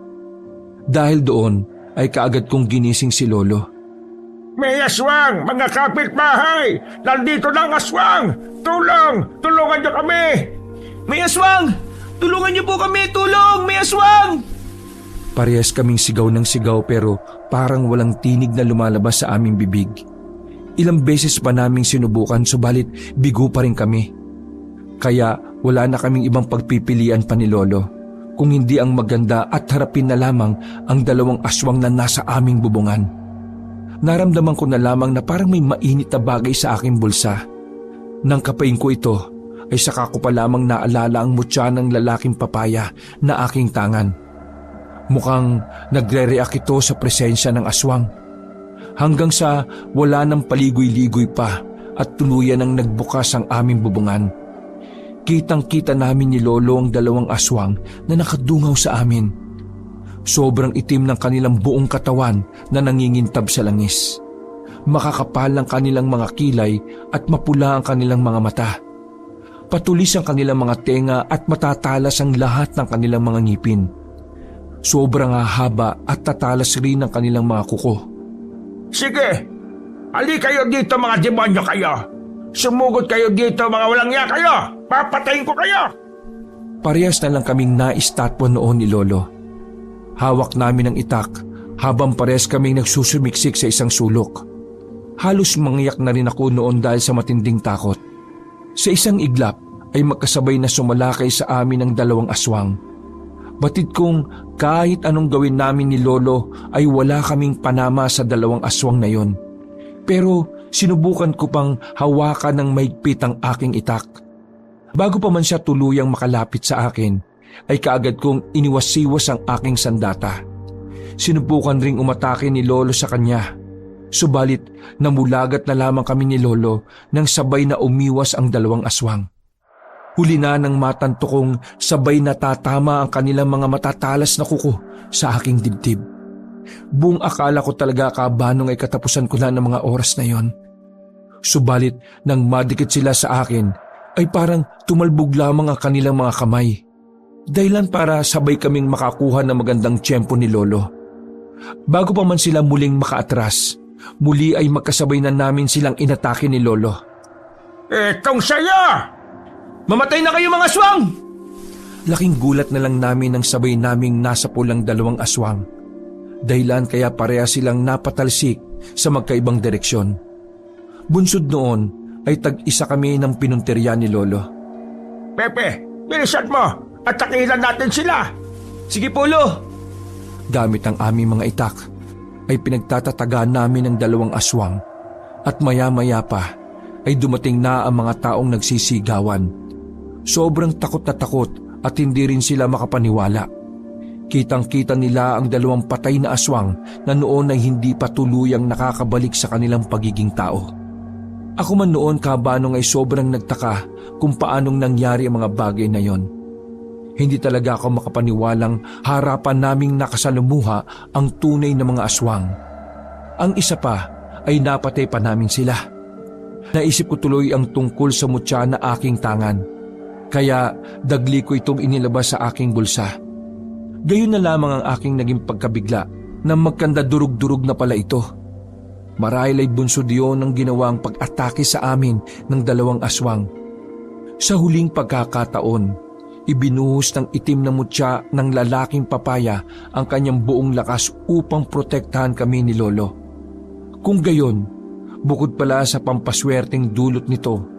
Dahil doon ay kaagad kong ginising si Lolo. May aswang, mga kapitbahay! Nandito na ang aswang! Tulong! Tulungan niyo kami! May aswang! Tulungan niyo po kami! Tulong! May aswang! Parehas kaming sigaw ng sigaw pero parang walang tinig na lumalabas sa aming bibig. Ilang beses pa naming sinubukan subalit bigo pa rin kami. Kaya wala na kaming ibang pagpipilian pa ni Lolo kung hindi ang maganda at harapin na lamang ang dalawang aswang na nasa aming bubungan. Naramdaman ko na lamang na parang may mainit na bagay sa aking bulsa. Nang kapain ko ito, ay saka ko pa lamang naalala ang mutya ng lalaking papaya na aking tangan. Mukhang nagre-react ito sa presensya ng aswang. Hanggang sa wala ng paligoy-ligoy pa at tuluyan ang nagbukas ang aming bubungan. Kitang-kita namin ni Lolo ang dalawang aswang na nakadungaw sa amin. Sobrang itim ng kanilang buong katawan na nangingintab sa langis. Makakapal ang kanilang mga kilay at mapula ang kanilang mga mata. Patulis ang kanilang mga tenga at matatalas ang lahat ng kanilang mga ngipin. Sobrang haba at tatalas rin ang kanilang mga kuko. Sige! Ali kayo dito, mga demonyo kayo! Sumugod kayo dito, mga walang ya kayo! Papatayin ko kayo! Parehas na lang kaming naistatwa noon ni Lolo. Hawak namin ang itak habang parehas kaming nagsusumiksik sa isang sulok. Halos mangiyak na rin ako noon dahil sa matinding takot. Sa isang iglap ay magkasabay na sumalakay sa amin ang dalawang aswang. Batid kong kahit anong gawin namin ni Lolo ay wala kaming panama sa dalawang aswang na yon. Pero sinubukan ko pang hawakan ng mahigpit ang aking itak. Bago pa man siya tuluyang makalapit sa akin, ay kaagad kong iniwasiwas ang aking sandata. Sinubukan ring umatake ni Lolo sa kanya. Subalit namulagat na lamang kami ni Lolo nang sabay na umiwas ang dalawang aswang. Huli na nang matanto kong sabay natatama ang kanilang mga matatalas na kuko sa aking dibdib. Buong akala ko talaga kabanong ay katapusan ko na ng mga oras na yon. Subalit nang madikit sila sa akin ay parang tumalbog lamang ang kanilang mga kamay. Dahilan para sabay kaming makakuha ng magandang tiyempo ni Lolo. Bago pa man sila muling makaatras, muli ay magkasabay na namin silang inatake ni Lolo. Etong saya! Mamatay na kayo mga aswang! Laking gulat na lang namin nang sabay naming nasa pulang 2 aswang. Dahilan kaya pareha silang napatalsik sa magkaibang direksyon. Bunsod noon ay tag-isa kami ng pinunteriya ni Lolo. Pepe, bilisan mo at takilan natin sila. Sige Polo! Gamit ang aming mga itak ay pinagtatataga namin ng 2 aswang at maya-maya pa ay dumating na ang mga taong nagsisigawan. Sobrang takot na takot at hindi rin sila makapaniwala. Kitang-kita nila ang 2 patay na aswang na noon ay hindi pa tuluyang nakakabalik sa kanilang pagiging tao. Ako man noon kabanong ay sobrang nagtaka kung paanong nangyari ang mga bagay na yon. Hindi talaga ako makapaniwalang harapan naming nakasalumuha ang tunay na mga aswang. Ang isa pa ay napatay pa namin sila. Naisip ko tuloy ang tungkol sa mutya na aking tangan. Kaya dagli ko itong inilabas sa aking bulsa. Gayon na lamang ang aking naging pagkabigla na magkanda durug-durug na pala ito. Marahil ay bunsod yun ang ginawang pag-atake sa amin ng 2 aswang. Sa huling pagkakataon, ibinuhos ng itim na mutya ng lalaking papaya ang kanyang buong lakas upang protektahan kami ni Lolo. Kung gayon, bukod pala sa pampaswerteng dulot nito,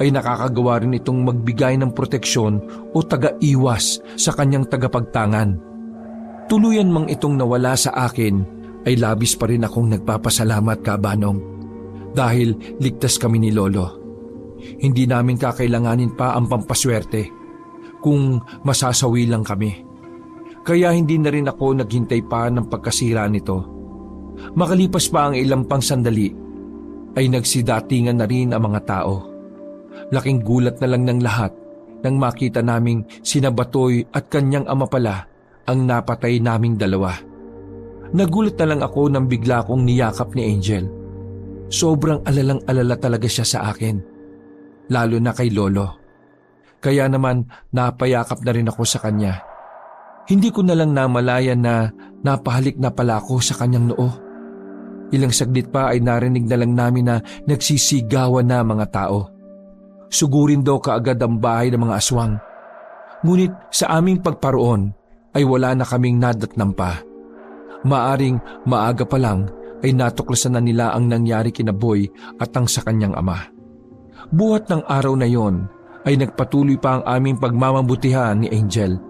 ay nakakagawa rin itong magbigay ng proteksyon o taga-iwas sa kanyang tagapagtangan. Tuluyan mang itong nawala sa akin, ay labis pa rin akong nagpapasalamat kabanong. Dahil ligtas kami ni Lolo. Hindi namin kakailanganin pa ang pampaswerte kung masasawi lang kami. Kaya hindi na rin ako naghintay pa ng pagkasira nito. Makalipas pa ang ilang pang sandali, ay nagsidatingan na rin ang mga tao. Laking gulat na lang ng lahat nang makita naming sina Batoy at kanyang ama pala ang napatay naming 2. Nagulat na lang ako nang bigla kong niyakap ni Angel. Sobrang alalang-alala talaga siya sa akin, lalo na kay Lolo. Kaya naman napayakap na rin ako sa kanya. Hindi ko na lang namalayan na napahalik na pala ako sa kanyang noo. Ilang saglit pa ay narinig na lang namin na nagsisigawan na mga tao. Sugurin daw kaagad ang bahay ng mga aswang. Ngunit sa aming pagparoon ay wala na kaming nadatnan pa. Maaring maaga pa lang ay natuklasan na nila ang nangyari kina Boy at ang sa kanyang ama. Buhat ng araw na yon ay nagpatuloy pa ang aming pagmamabutihan ni Angel.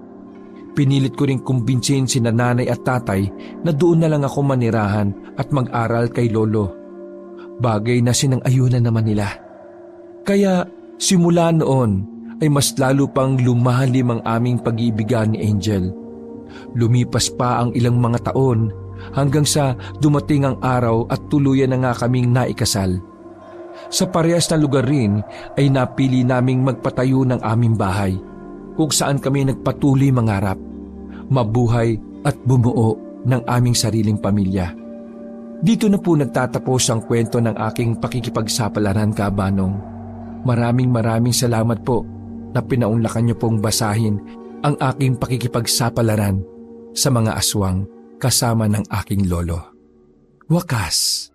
Pinilit ko ring kumbinsin sina nanay at tatay na doon na lang ako manirahan at mag-aral kay Lolo. Bagay na sinang-ayunan naman nila. Kaya simula noon ay mas lalo pang lumalim ang aming pag-iibigan ni Angel. Lumipas pa ang ilang mga taon hanggang sa dumating ang araw at tuluyan na nga kaming naikasal. Sa parehas na lugar rin ay napili naming magpatayo ng aming bahay kung saan kami nagpatuloy mangarap, mabuhay at bumuo ng aming sariling pamilya. Dito na po nagtatapos ang kwento ng aking pakikipagsapalaran kabanong. Maraming salamat po na pinaunlakan niyo pong basahin ang aking pakikipagsapalaran sa mga aswang kasama ng aking lolo. Wakas.